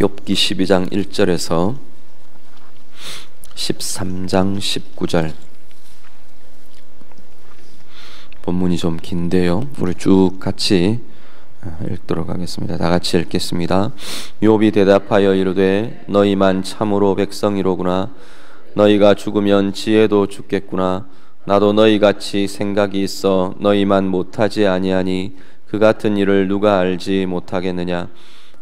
욥기 12장 1절에서 13장 19절. 본문이 좀 긴데요, 우리 쭉 같이 읽도록 하겠습니다. 다 같이 읽겠습니다. 욥이 대답하여 이르되 너희만 참으로 백성이로구나. 너희가 죽으면 지혜도 죽겠구나. 나도 너희같이 생각이 있어 너희만 못하지 아니하니 그 같은 일을 누가 알지 못하겠느냐.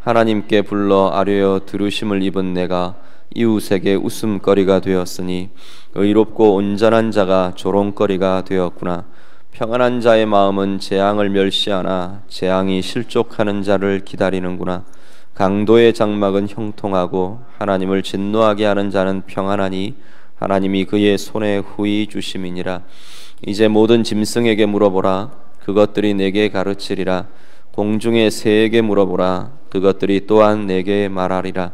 하나님께 불러 아뢰어 들으심을 입은 내가 이웃에게 웃음거리가 되었으니 의롭고 온전한 자가 조롱거리가 되었구나. 평안한 자의 마음은 재앙을 멸시하나 재앙이 실족하는 자를 기다리는구나. 강도의 장막은 형통하고 하나님을 진노하게 하는 자는 평안하니 하나님이 그의 손에 후히 주심이니라. 이제 모든 짐승에게 물어보라. 그것들이 내게 가르치리라. 공중의 새에게 물어보라. 그것들이 또한 내게 말하리라.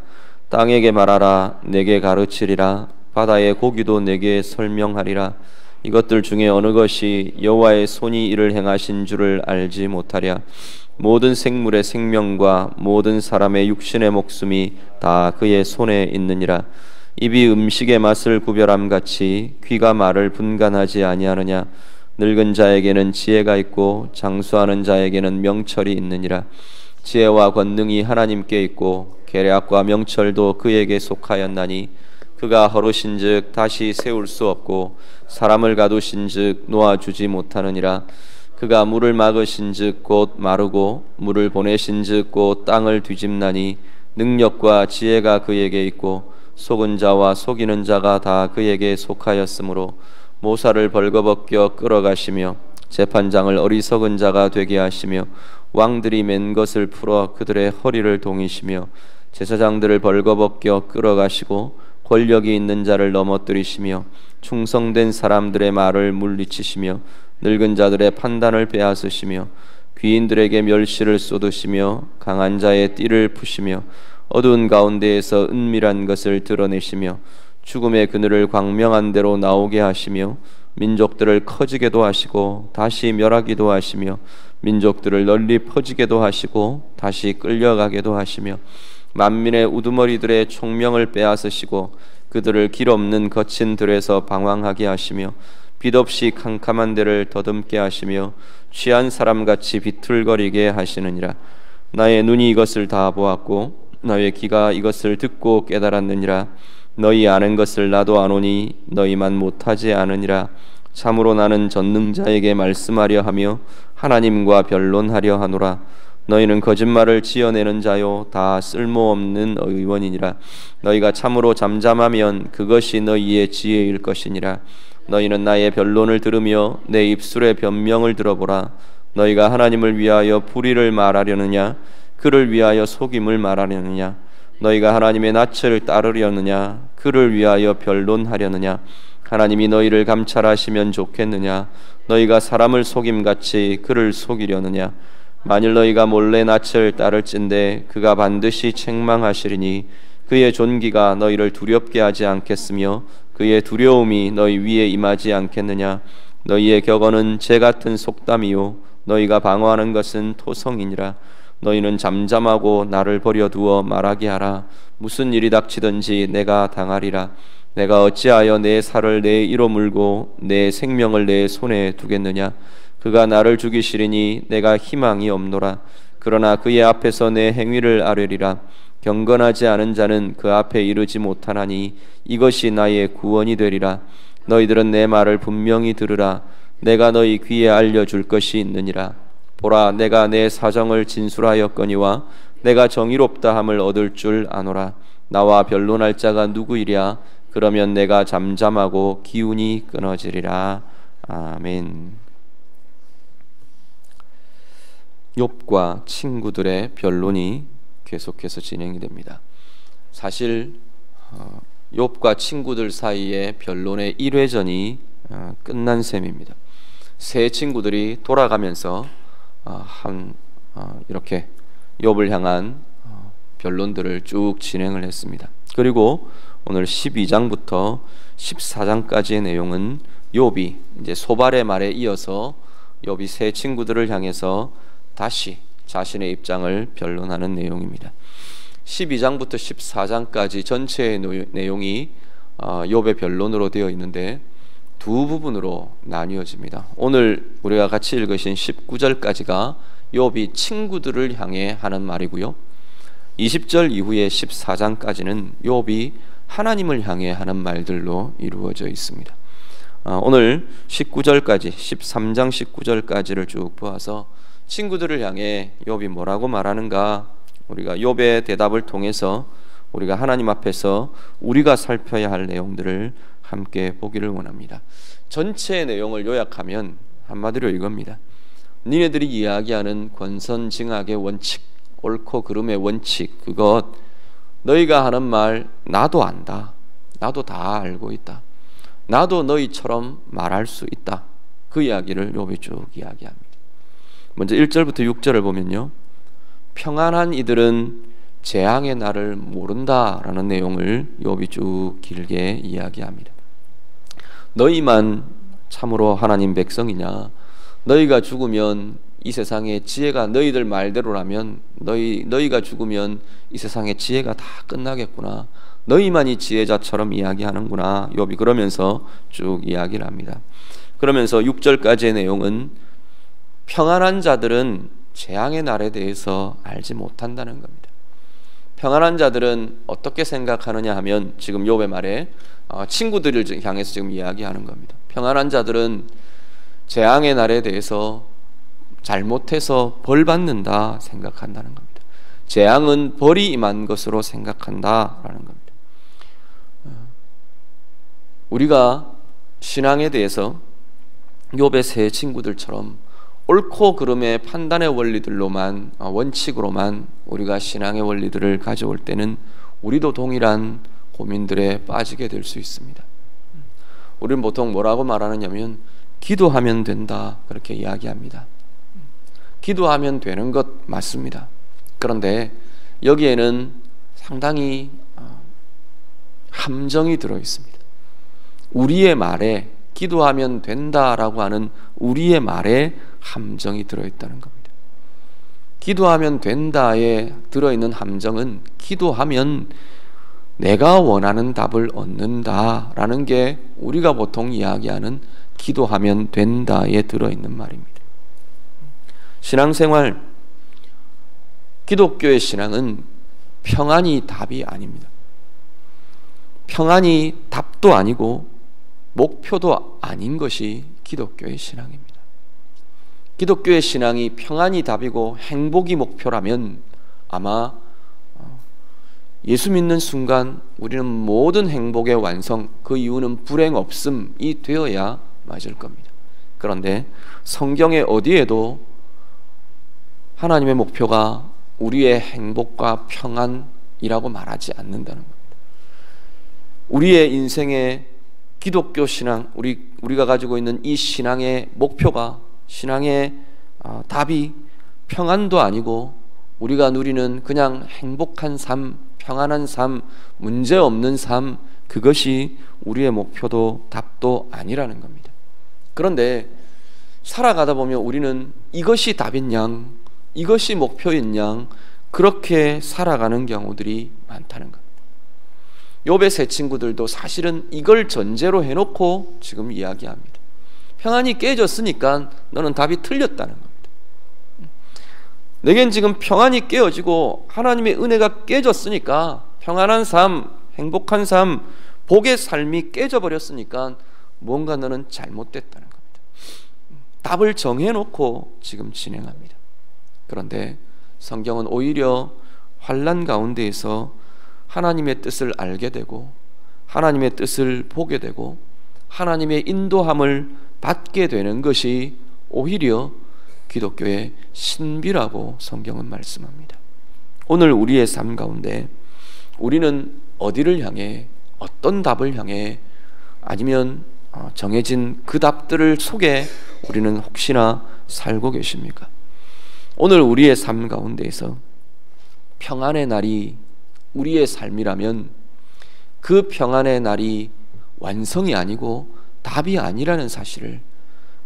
땅에게 말하라. 내게 가르치리라. 바다의 고기도 내게 설명하리라. 이것들 중에 어느 것이 여호와의 손이 이를 행하신 줄을 알지 못하랴. 모든 생물의 생명과 모든 사람의 육신의 목숨이 다 그의 손에 있느니라. 입이 음식의 맛을 구별함 같이 귀가 말을 분간하지 아니하느냐. 늙은 자에게는 지혜가 있고 장수하는 자에게는 명철이 있느니라. 지혜와 권능이 하나님께 있고 계략과 명철도 그에게 속하였나니 그가 허르신즉 다시 세울 수 없고 사람을 가두신즉 놓아주지 못하느니라. 그가 물을 막으신즉 곧 마르고 물을 보내신즉 곧 땅을 뒤집나니 능력과 지혜가 그에게 있고 속은 자와 속이는 자가 다 그에게 속하였으므로 모사를 벌거벗겨 끌어가시며 재판장을 어리석은 자가 되게 하시며 왕들이 맨 것을 풀어 그들의 허리를 동이시며 제사장들을 벌거벗겨 끌어가시고 권력이 있는 자를 넘어뜨리시며 충성된 사람들의 말을 물리치시며 늙은 자들의 판단을 빼앗으시며 귀인들에게 멸시를 쏟으시며 강한 자의 띠를 푸시며 어두운 가운데에서 은밀한 것을 드러내시며 죽음의 그늘을 광명한 대로 나오게 하시며 민족들을 커지게도 하시고 다시 멸하기도 하시며 민족들을 널리 퍼지게도 하시고 다시 끌려가게도 하시며 만민의 우두머리들의 총명을 빼앗으시고 그들을 길 없는 거친 들에서 방황하게 하시며 빛 없이 캄캄한 데를 더듬게 하시며 취한 사람같이 비틀거리게 하시느니라. 나의 눈이 이것을 다 보았고 너의 귀가 이것을 듣고 깨달았느니라. 너희 아는 것을 나도 아노니 너희만 못하지 않으니라. 참으로 나는 전능자에게 말씀하려 하며 하나님과 변론하려 하노라. 너희는 거짓말을 지어내는 자요 다 쓸모없는 의원이니라. 너희가 참으로 잠잠하면 그것이 너희의 지혜일 것이니라. 너희는 나의 변론을 들으며 내 입술의 변명을 들어보라. 너희가 하나님을 위하여 불의를 말하려느냐 그를 위하여 속임을 말하려느냐. 너희가 하나님의 낯을 따르려느냐 그를 위하여 변론하려느냐. 하나님이 너희를 감찰하시면 좋겠느냐. 너희가 사람을 속임같이 그를 속이려느냐. 만일 너희가 몰래 낯을 따를진대 그가 반드시 책망하시리니 그의 존귀가 너희를 두렵게 하지 않겠으며 그의 두려움이 너희 위에 임하지 않겠느냐. 너희의 격언은 재 같은 속담이요 너희가 방어하는 것은 토성이니라. 너희는 잠잠하고 나를 버려두어 말하게 하라. 무슨 일이 닥치든지 내가 당하리라. 내가 어찌하여 내 살을 내 이로 물고 내 생명을 내 손에 두겠느냐. 그가 나를 죽이시리니 내가 희망이 없노라. 그러나 그의 앞에서 내 행위를 아뢰리라. 경건하지 않은 자는 그 앞에 이르지 못하나니 이것이 나의 구원이 되리라. 너희들은 내 말을 분명히 들으라. 내가 너희 귀에 알려줄 것이 있느니라. 보라, 내가 내 사정을 진술하였거니와 내가 정의롭다 함을 얻을 줄 아노라. 나와 변론할 자가 누구이랴. 그러면 내가 잠잠하고 기운이 끊어지리라. 아멘. 욥과 친구들의 변론이 계속해서 진행이 됩니다. 사실 욥과 친구들 사이의 변론의 1회전이 끝난 셈입니다. 세 친구들이 돌아가면서 이렇게 욥을 향한 변론들을 쭉 진행을 했습니다. 그리고 오늘 12장부터 14장까지의 내용은 욥이 이제 소발의 말에 이어서 욥이 세 친구들을 향해서 다시 자신의 입장을 변론하는 내용입니다. 12장부터 14장까지 전체의 내용이 욥의 변론으로 되어 있는데 두 부분으로 나뉘어집니다. 오늘 우리가 같이 읽으신 19절까지가 욥이 친구들을 향해 하는 말이고요, 20절 이후에 14장까지는 욥이 하나님을 향해 하는 말들로 이루어져 있습니다. 오늘 19절까지 13장 19절까지를 쭉 보아서 친구들을 향해 욥이 뭐라고 말하는가, 우리가 욥의 대답을 통해서 우리가 하나님 앞에서 우리가 살펴야 할 내용들을 함께 보기를 원합니다. 전체 내용을 요약하면 한마디로 이겁니다. 니네들이 이야기하는 권선징악의 원칙, 옳고 그름의 원칙, 그것 너희가 하는 말 나도 안다, 나도 다 알고 있다, 나도 너희처럼 말할 수 있다, 그 이야기를 욥이 쭉 이야기합니다. 먼저 1절부터 6절을 보면요, 평안한 이들은 재앙의 날을 모른다라는 내용을 욥이 쭉 길게 이야기합니다. 너희만 참으로 하나님 백성이냐, 너희가 죽으면 이 세상의 지혜가 너희들 말대로라면 너희가 죽으면 이 세상의 지혜가 다 끝나겠구나, 너희만이 지혜자처럼 이야기하는구나, 욥이 그러면서 쭉 이야기를 합니다. 그러면서 6절까지의 내용은 평안한 자들은 재앙의 날에 대해서 알지 못한다는 겁니다. 평안한 자들은 어떻게 생각하느냐 하면 지금 욥의 말에 친구들을 향해서 지금 이야기하는 겁니다. 평안한 자들은 재앙의 날에 대해서 잘못해서 벌 받는다 생각한다는 겁니다. 재앙은 벌이 임한 것으로 생각한다라는 겁니다. 우리가 신앙에 대해서 욥의 세 친구들처럼 옳고 그름의 판단의 원리들로만, 원칙으로만 우리가 신앙의 원리들을 가져올 때는 우리도 동일한 고민들에 빠지게 될 수 있습니다. 우리는 보통 뭐라고 말하느냐면 기도하면 된다, 그렇게 이야기합니다. 기도하면 되는 것 맞습니다. 그런데 여기에는 상당히 함정이 들어 있습니다. 우리의 말에, 기도하면 된다라고 하는 우리의 말에 함정이 들어있다는 겁니다. 기도하면 된다에 들어있는 함정은 기도하면 내가 원하는 답을 얻는다라는 게 우리가 보통 이야기하는 기도하면 된다에 들어있는 말입니다. 신앙생활, 기독교의 신앙은 평안이 답이 아닙니다. 평안이 답도 아니고 목표도 아닌 것이 기독교의 신앙입니다. 기독교의 신앙이 평안이 답이고 행복이 목표라면 아마 예수 믿는 순간 우리는 모든 행복의 완성, 그 이유는 불행 없음이 되어야 맞을 겁니다. 그런데 성경의 어디에도 하나님의 목표가 우리의 행복과 평안이라고 말하지 않는다는 겁니다. 우리의 인생의 기독교 신앙, 우리가 가지고 있는 이 신앙의 목표가, 신앙의 답이 평안도 아니고 우리가 누리는 그냥 행복한 삶, 평안한 삶, 문제없는 삶, 그것이 우리의 목표도 답도 아니라는 겁니다. 그런데 살아가다 보면 우리는 이것이 답인 양, 이것이 목표인 양 그렇게 살아가는 경우들이 많다는 겁니다. 욥의 세 친구들도 사실은 이걸 전제로 해놓고 지금 이야기합니다. 평안이 깨졌으니까 너는 답이 틀렸다는 겁니다. 내겐 지금 평안이 깨어지고 하나님의 은혜가 깨졌으니까, 평안한 삶, 행복한 삶, 복의 삶이 깨져버렸으니까 뭔가 너는 잘못됐다는 겁니다. 답을 정해놓고 지금 진행합니다. 그런데 성경은 오히려 환난 가운데에서 하나님의 뜻을 알게 되고 하나님의 뜻을 보게 되고 하나님의 인도함을 받게 되는 것이 오히려 기독교의 신비라고 성경은 말씀합니다. 오늘 우리의 삶 가운데 우리는 어디를 향해, 어떤 답을 향해, 아니면 정해진 그 답들을 속에 우리는 혹시나 살고 계십니까? 오늘 우리의 삶 가운데에서 평안의 날이 우리의 삶이라면 그 평안의 날이 완성이 아니고 답이 아니라는 사실을,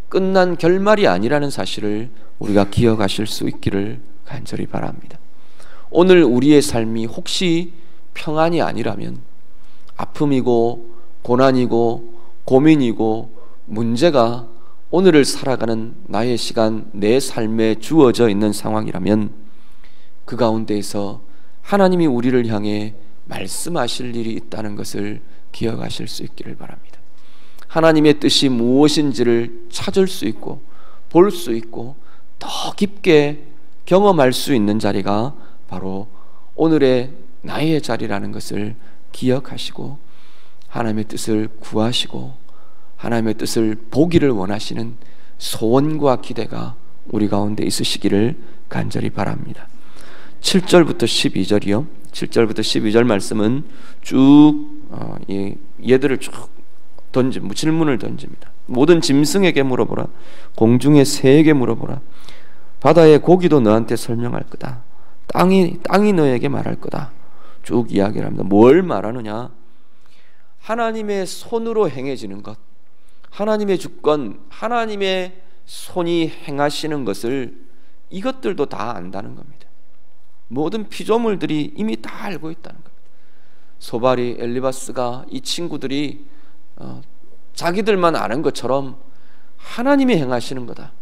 끝난 결말이 아니라는 사실을 우리가 기억하실 수 있기를 간절히 바랍니다. 오늘 우리의 삶이 혹시 평안이 아니라면, 아픔이고 고난이고 고민이고 문제가 오늘을 살아가는 나의 시간, 내 삶에 주어져 있는 상황이라면 그 가운데에서 하나님이 우리를 향해 말씀하실 일이 있다는 것을 기억하실 수 있기를 바랍니다. 하나님의 뜻이 무엇인지를 찾을 수 있고 볼 수 있고 더 깊게 경험할 수 있는 자리가 바로 오늘의 나의 자리라는 것을 기억하시고 하나님의 뜻을 구하시고 하나님의 뜻을 보기를 원하시는 소원과 기대가 우리 가운데 있으시기를 간절히 바랍니다. 7절부터 12절이요. 7절부터 12절 말씀은 쭉 얘들을 쭉 질문을 던집니다. 모든 짐승에게 물어보라. 공중의 새에게 물어보라. 바다의 고기도 너한테 설명할 거다. 땅이 너에게 말할 거다. 쭉 이야기를 합니다. 뭘 말하느냐? 하나님의 손으로 행해지는 것, 하나님의 주권, 하나님의 손이 행하시는 것을 이것들도 다 안다는 겁니다. 모든 피조물들이 이미 다 알고 있다는 겁니다. 소발이, 엘리바스가, 이 친구들이 자기들만 아는 것처럼 하나님이 행하시는 거다,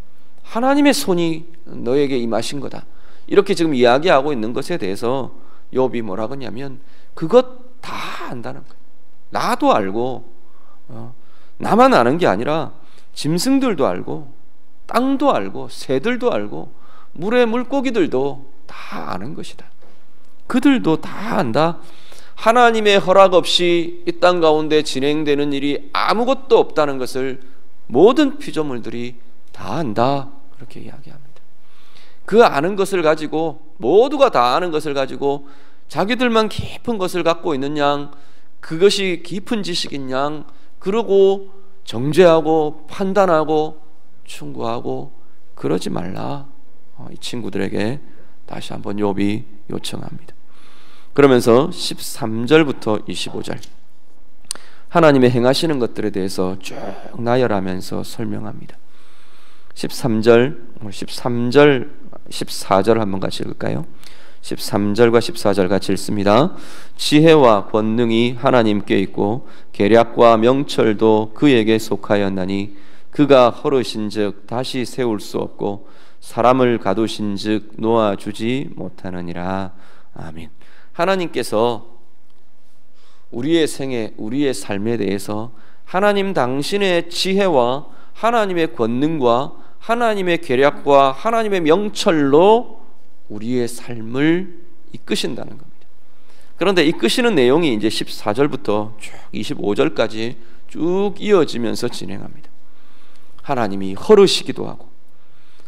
하나님의 손이 너에게 임하신 거다, 이렇게 지금 이야기하고 있는 것에 대해서 욥이 뭐라고 하냐면 그것 다 안다는 거예요. 나도 알고 나만 아는 게 아니라 짐승들도 알고 땅도 알고 새들도 알고 물의 물고기들도 다 아는 것이다. 그들도 다 안다. 하나님의 허락 없이 이 땅 가운데 진행되는 일이 아무것도 없다는 것을 모든 피조물들이 다 안다. 그렇게 이야기합니다. 그 아는 것을 가지고, 모두가 다 아는 것을 가지고 자기들만 깊은 것을 갖고 있는 양, 그것이 깊은 지식인 양, 그러고 정죄하고 판단하고 충고하고 그러지 말라. 이 친구들에게 다시 한번 욥이 요청합니다. 그러면서 13절부터 25절 하나님의 행하시는 것들에 대해서 쭉 나열하면서 설명합니다. 13절, 14절 한번 같이 읽을까요? 13절과 14절 같이 읽습니다. 지혜와 권능이 하나님께 있고 계략과 명철도 그에게 속하였나니 그가 허르신즉 다시 세울 수 없고 사람을 가두신즉 놓아주지 못하느니라. 아멘. 하나님께서 우리의 생애, 우리의 삶에 대해서 하나님 당신의 지혜와 하나님의 권능과 하나님의 계략과 하나님의 명철로 우리의 삶을 이끄신다는 겁니다. 그런데 이끄시는 내용이 이제 14절부터 쭉 25절까지 쭉 이어지면서 진행합니다. 하나님이 허르시기도 하고,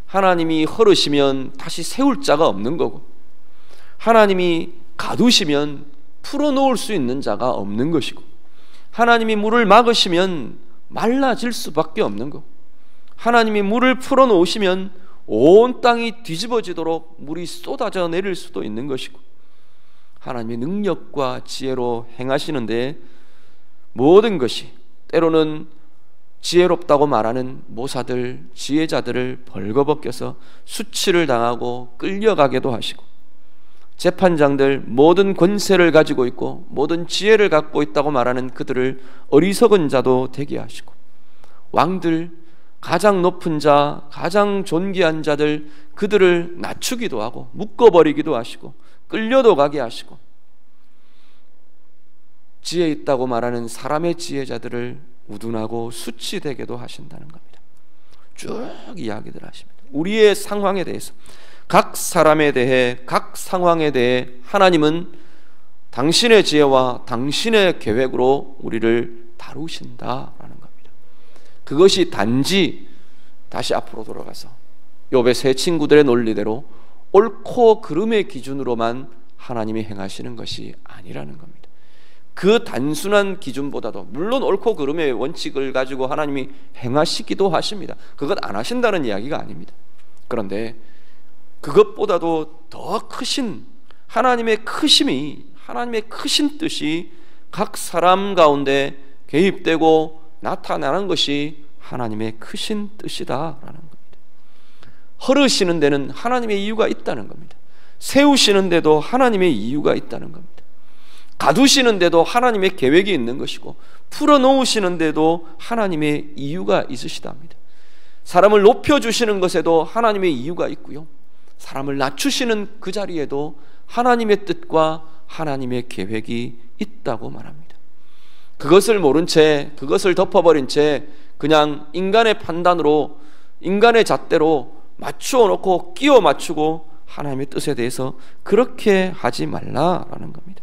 하나님이 허르시면 다시 세울 자가 없는 거고, 하나님이 가두시면 풀어놓을 수 있는 자가 없는 것이고, 하나님이 물을 막으시면 말라질 수밖에 없는 거고, 하나님이 물을 풀어놓으시면 온 땅이 뒤집어지도록 물이 쏟아져 내릴 수도 있는 것이고, 하나님의 능력과 지혜로 행하시는데 모든 것이 때로는 지혜롭다고 말하는 모사들, 지혜자들을 벌거벗겨서 수치를 당하고 끌려가게도 하시고, 재판장들 모든 권세를 가지고 있고 모든 지혜를 갖고 있다고 말하는 그들을 어리석은 자도 되게 하시고, 왕들, 가장 높은 자, 가장 존귀한 자들, 그들을 낮추기도 하고 묶어버리기도 하시고 끌려도 가게 하시고, 지혜 있다고 말하는 사람의 지혜자들을 우둔하고 수치되게도 하신다는 겁니다. 쭉 이야기들 하십니다. 우리의 상황에 대해서, 각 사람에 대해, 각 상황에 대해 하나님은 당신의 지혜와 당신의 계획으로 우리를 다루신다라는 겁니다. 그것이 단지 다시 앞으로 돌아가서 욥의 세 친구들의 논리대로 옳고 그름의 기준으로만 하나님이 행하시는 것이 아니라는 겁니다. 그 단순한 기준보다도, 물론 옳고 그름의 원칙을 가지고 하나님이 행하시기도 하십니다. 그것 안 하신다는 이야기가 아닙니다. 그런데 그것보다도 더 크신 하나님의 크심이, 하나님의 크신 뜻이 각 사람 가운데 개입되고 나타나는 것이 하나님의 크신 뜻이다라는 겁니다. 허르시는 데는 하나님의 이유가 있다는 겁니다. 세우시는데도 하나님의 이유가 있다는 겁니다. 가두시는데도 하나님의 계획이 있는 것이고, 풀어놓으시는데도 하나님의 이유가 있으시답니다. 사람을 높여주시는 것에도 하나님의 이유가 있고요, 사람을 낮추시는 그 자리에도 하나님의 뜻과 하나님의 계획이 있다고 말합니다. 그것을 모른 채, 그것을 덮어버린 채 그냥 인간의 판단으로, 인간의 잣대로 맞추어 놓고 끼워 맞추고 하나님의 뜻에 대해서 그렇게 하지 말라라는 겁니다.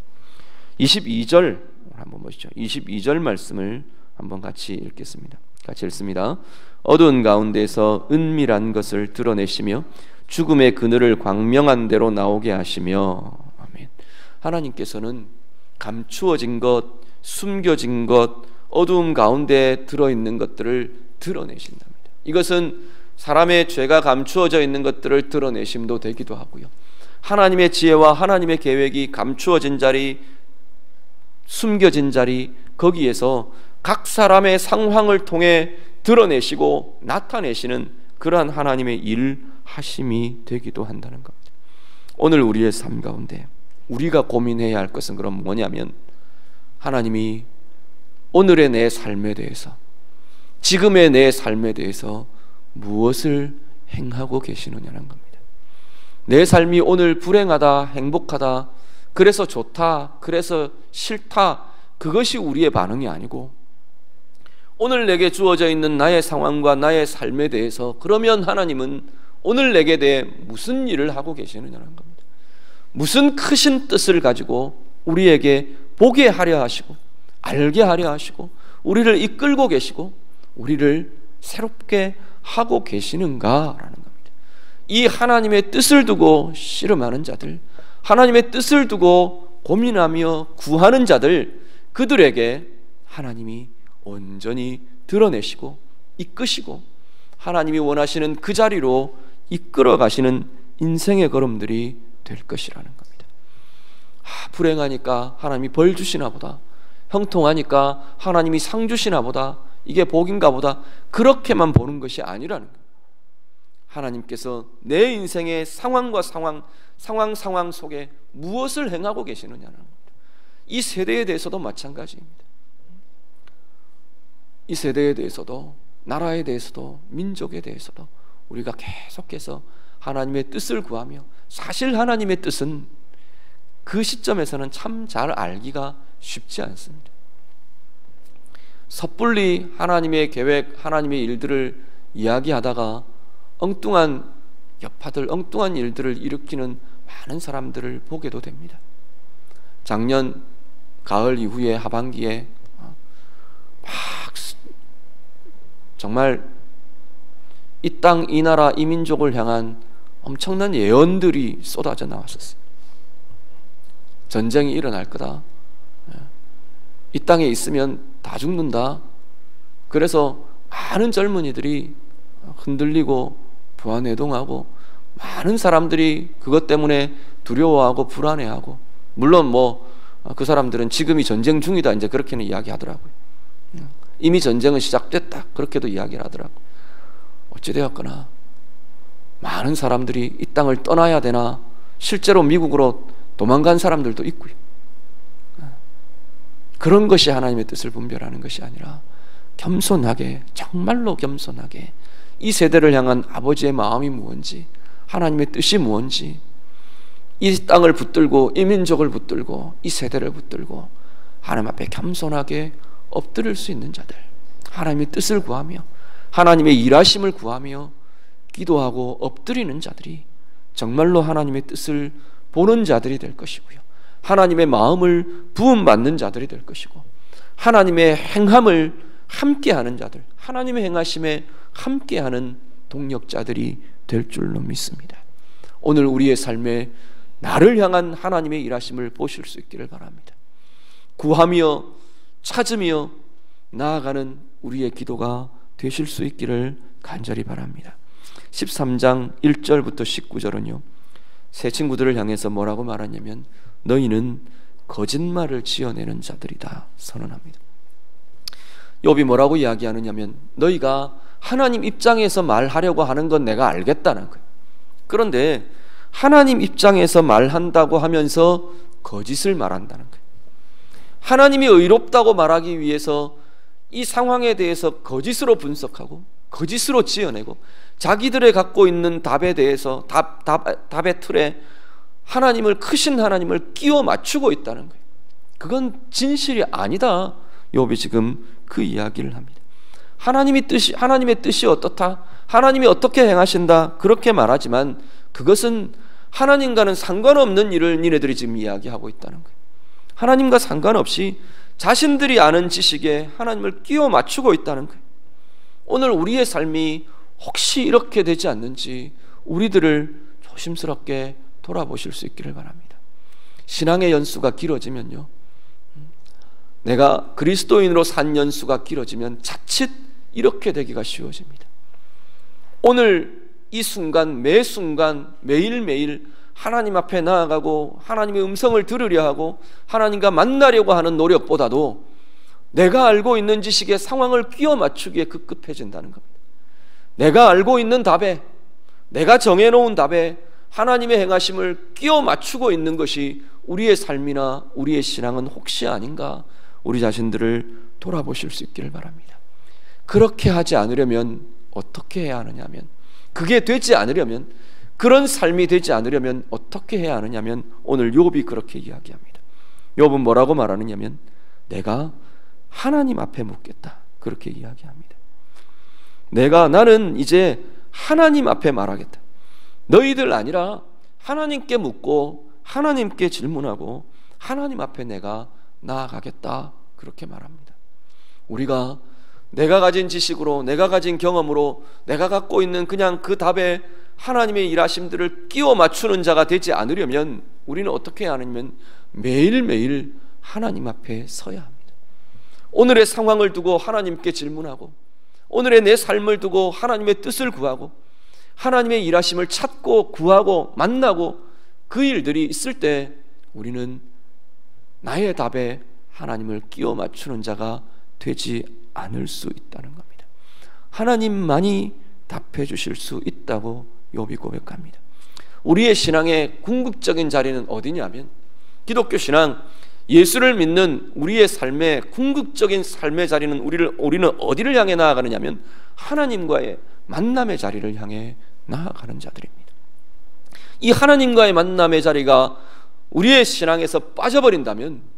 22절 한번 보시죠. 22절 말씀을 한번 같이 읽겠습니다. 같이 읽습니다. 어두운 가운데서 은밀한 것을 드러내시며 죽음의 그늘을 광명한 대로 나오게 하시며. 아멘. 하나님께서는 감추어진 것, 숨겨진 것, 어두움 가운데 들어있는 것들을 드러내신답니다. 이것은 사람의 죄가 감추어져 있는 것들을 드러내심도 되기도 하고요, 하나님의 지혜와 하나님의 계획이 감추어진 자리, 숨겨진 자리, 거기에서 각 사람의 상황을 통해 드러내시고 나타내시는 그러한 하나님의 일하심이 되기도 한다는 겁니다. 오늘 우리의 삶 가운데 우리가 고민해야 할 것은 그럼 뭐냐면, 하나님이 오늘의 내 삶에 대해서, 지금의 내 삶에 대해서 무엇을 행하고 계시느냐는 겁니다. 내 삶이 오늘 불행하다, 행복하다, 그래서 좋다, 그래서 싫다, 그것이 우리의 반응이 아니고, 오늘 내게 주어져 있는 나의 상황과 나의 삶에 대해서 그러면 하나님은 오늘 내게 대해 무슨 일을 하고 계시느냐는 겁니다. 무슨 크신 뜻을 가지고 우리에게 보게 하려 하시고 알게 하려 하시고 우리를 이끌고 계시고 우리를 새롭게 하고 계시는가라는 겁니다. 이 하나님의 뜻을 두고 씨름하는 자들, 하나님의 뜻을 두고 고민하며 구하는 자들, 그들에게 하나님이 온전히 드러내시고 이끄시고 하나님이 원하시는 그 자리로 이끌어 가시는 인생의 걸음들이 될 것이라는 겁니다. 불행하니까 하나님이 벌 주시나 보다, 형통하니까 하나님이 상 주시나 보다, 이게 복인가 보다, 그렇게만 보는 것이 아니라는 거예요. 하나님께서 내 인생의 상황과 상황 속에 무엇을 행하고 계시느냐는 겁니다. 이 세대에 대해서도 마찬가지입니다. 이 세대에 대해서도, 나라에 대해서도, 민족에 대해서도 우리가 계속해서 하나님의 뜻을 구하며, 사실 하나님의 뜻은 그 시점에서는 참 잘 알기가 쉽지 않습니다. 섣불리 하나님의 계획, 하나님의 일들을 이야기하다가 엉뚱한 여파들, 엉뚱한 일들을 일으키는 많은 사람들을 보게도 됩니다. 작년 가을 이후에 하반기에 막 정말 이 땅, 이 나라, 이 민족을 향한 엄청난 예언들이 쏟아져 나왔었어요. 전쟁이 일어날 거다, 이 땅에 있으면 다 죽는다. 그래서 많은 젊은이들이 흔들리고 부안해동하고, 많은 사람들이 그것 때문에 두려워하고 불안해하고, 물론 그 사람들은 지금이 전쟁 중이다 이제 그렇게는 이야기하더라고요. 이미 전쟁은 시작됐다 그렇게도 이야기를 하더라고요. 어찌되었거나 많은 사람들이 이 땅을 떠나야 되나, 실제로 미국으로 도망간 사람들도 있고요. 그런 것이 하나님의 뜻을 분별하는 것이 아니라 겸손하게, 정말로 겸손하게 이 세대를 향한 아버지의 마음이 무엇인지, 하나님의 뜻이 무엇인지, 이 땅을 붙들고 이 민족을 붙들고 이 세대를 붙들고 하나님 앞에 겸손하게 엎드릴 수 있는 자들, 하나님의 뜻을 구하며 하나님의 일하심을 구하며 기도하고 엎드리는 자들이 정말로 하나님의 뜻을 보는 자들이 될 것이고요, 하나님의 마음을 부음받는 자들이 될 것이고, 하나님의 행함을 함께하는 자들, 하나님의 행하심에 함께하는 동력자들이 될 줄로 믿습니다. 오늘 우리의 삶에 나를 향한 하나님의 일하심을 보실 수 있기를 바랍니다. 구하며 찾으며 나아가는 우리의 기도가 되실 수 있기를 간절히 바랍니다. 13장 1절부터 19절은요, 새 친구들을 향해서 뭐라고 말하냐면 너희는 거짓말을 지어내는 자들이다 선언합니다. 욥이 뭐라고 이야기하느냐면, 너희가 하나님 입장에서 말하려고 하는 건 내가 알겠다는 거예요. 그런데 하나님 입장에서 말한다고 하면서 거짓을 말한다는 거예요. 하나님이 의롭다고 말하기 위해서 이 상황에 대해서 거짓으로 분석하고 거짓으로 지어내고 자기들의 갖고 있는 답에 대해서 답의 틀에 하나님을, 크신 하나님을 끼워 맞추고 있다는 거예요. 그건 진실이 아니다. 욥이 지금 그 이야기를 합니다. 하나님의 뜻이 어떻다, 하나님이 어떻게 행하신다, 그렇게 말하지만 그것은 하나님과는 상관없는 일을 니네들이 지금 이야기하고 있다는 거예요. 하나님과 상관없이 자신들이 아는 지식에 하나님을 끼워 맞추고 있다는 거예요. 오늘 우리의 삶이 혹시 이렇게 되지 않는지 우리들을 조심스럽게 돌아보실 수 있기를 바랍니다. 신앙의 연수가 길어지면요, 내가 그리스도인으로 산 연수가 길어지면 자칫 이렇게 되기가 쉬워집니다. 오늘 이 순간, 매 순간, 매일매일 하나님 앞에 나아가고 하나님의 음성을 들으려 하고 하나님과 만나려고 하는 노력보다도 내가 알고 있는 지식에 상황을 끼워 맞추기에 급급해진다는 겁니다. 내가 알고 있는 답에, 내가 정해놓은 답에 하나님의 행하심을 끼워 맞추고 있는 것이 우리의 삶이나 우리의 신앙은 혹시 아닌가, 우리 자신들을 돌아보실 수 있기를 바랍니다. 그렇게 하지 않으려면 어떻게 해야 하느냐 하면, 그게 되지 않으려면, 그런 삶이 되지 않으려면 어떻게 해야 하느냐면 오늘 욥이 그렇게 이야기합니다. 욥은 뭐라고 말하느냐면 내가 하나님 앞에 묻겠다, 그렇게 이야기합니다. 나는 이제 하나님 앞에 말하겠다. 너희들 아니라 하나님께 묻고 하나님께 질문하고 하나님 앞에 내가 나아가겠다, 그렇게 말합니다. 우리가 내가 가진 지식으로, 내가 가진 경험으로, 내가 갖고 있는 그냥 그 답에 하나님의 일하심들을 끼워 맞추는 자가 되지 않으려면 우리는 어떻게 해야 하냐면 매일매일 하나님 앞에 서야 합니다. 오늘의 상황을 두고 하나님께 질문하고, 오늘의 내 삶을 두고 하나님의 뜻을 구하고, 하나님의 일하심을 찾고 구하고 만나고, 그 일들이 있을 때 우리는 나의 답에 하나님을 끼워 맞추는 자가 되지 않을 수 있다는 겁니다. 하나님만이 답해 주실 수 있다고 욥이 고백합니다. 우리의 신앙의 궁극적인 자리는 어디냐면, 기독교 신앙, 예수를 믿는 우리의 삶의 궁극적인 삶의 자리는 우리는 어디를 향해 나아가느냐면 하나님과의 만남의 자리를 향해 나아가는 자들입니다. 이 하나님과의 만남의 자리가 우리의 신앙에서 빠져버린다면,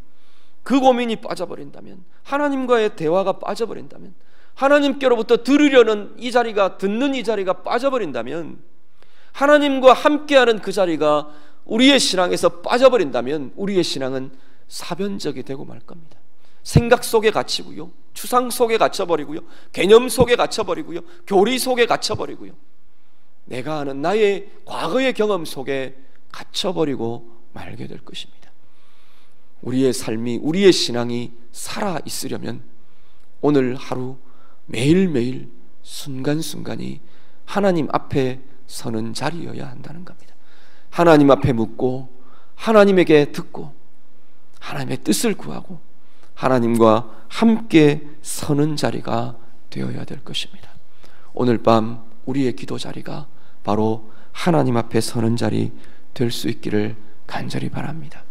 그 고민이 빠져버린다면, 하나님과의 대화가 빠져버린다면, 하나님께로부터 들으려는 이 자리가, 듣는 이 자리가 빠져버린다면, 하나님과 함께하는 그 자리가 우리의 신앙에서 빠져버린다면 우리의 신앙은 사변적이 되고 말 겁니다. 생각 속에 갇히고요, 추상 속에 갇혀버리고요, 개념 속에 갇혀버리고요, 교리 속에 갇혀버리고요, 내가 아는 나의 과거의 경험 속에 갇혀버리고 말게 될 것입니다. 우리의 삶이, 우리의 신앙이 살아있으려면 오늘 하루 매일매일 순간순간이 하나님 앞에 서는 자리여야 한다는 겁니다. 하나님 앞에 묻고 하나님에게 듣고 하나님의 뜻을 구하고 하나님과 함께 서는 자리가 되어야 될 것입니다. 오늘 밤 우리의 기도 자리가 바로 하나님 앞에 서는 자리 될 수 있기를 간절히 바랍니다.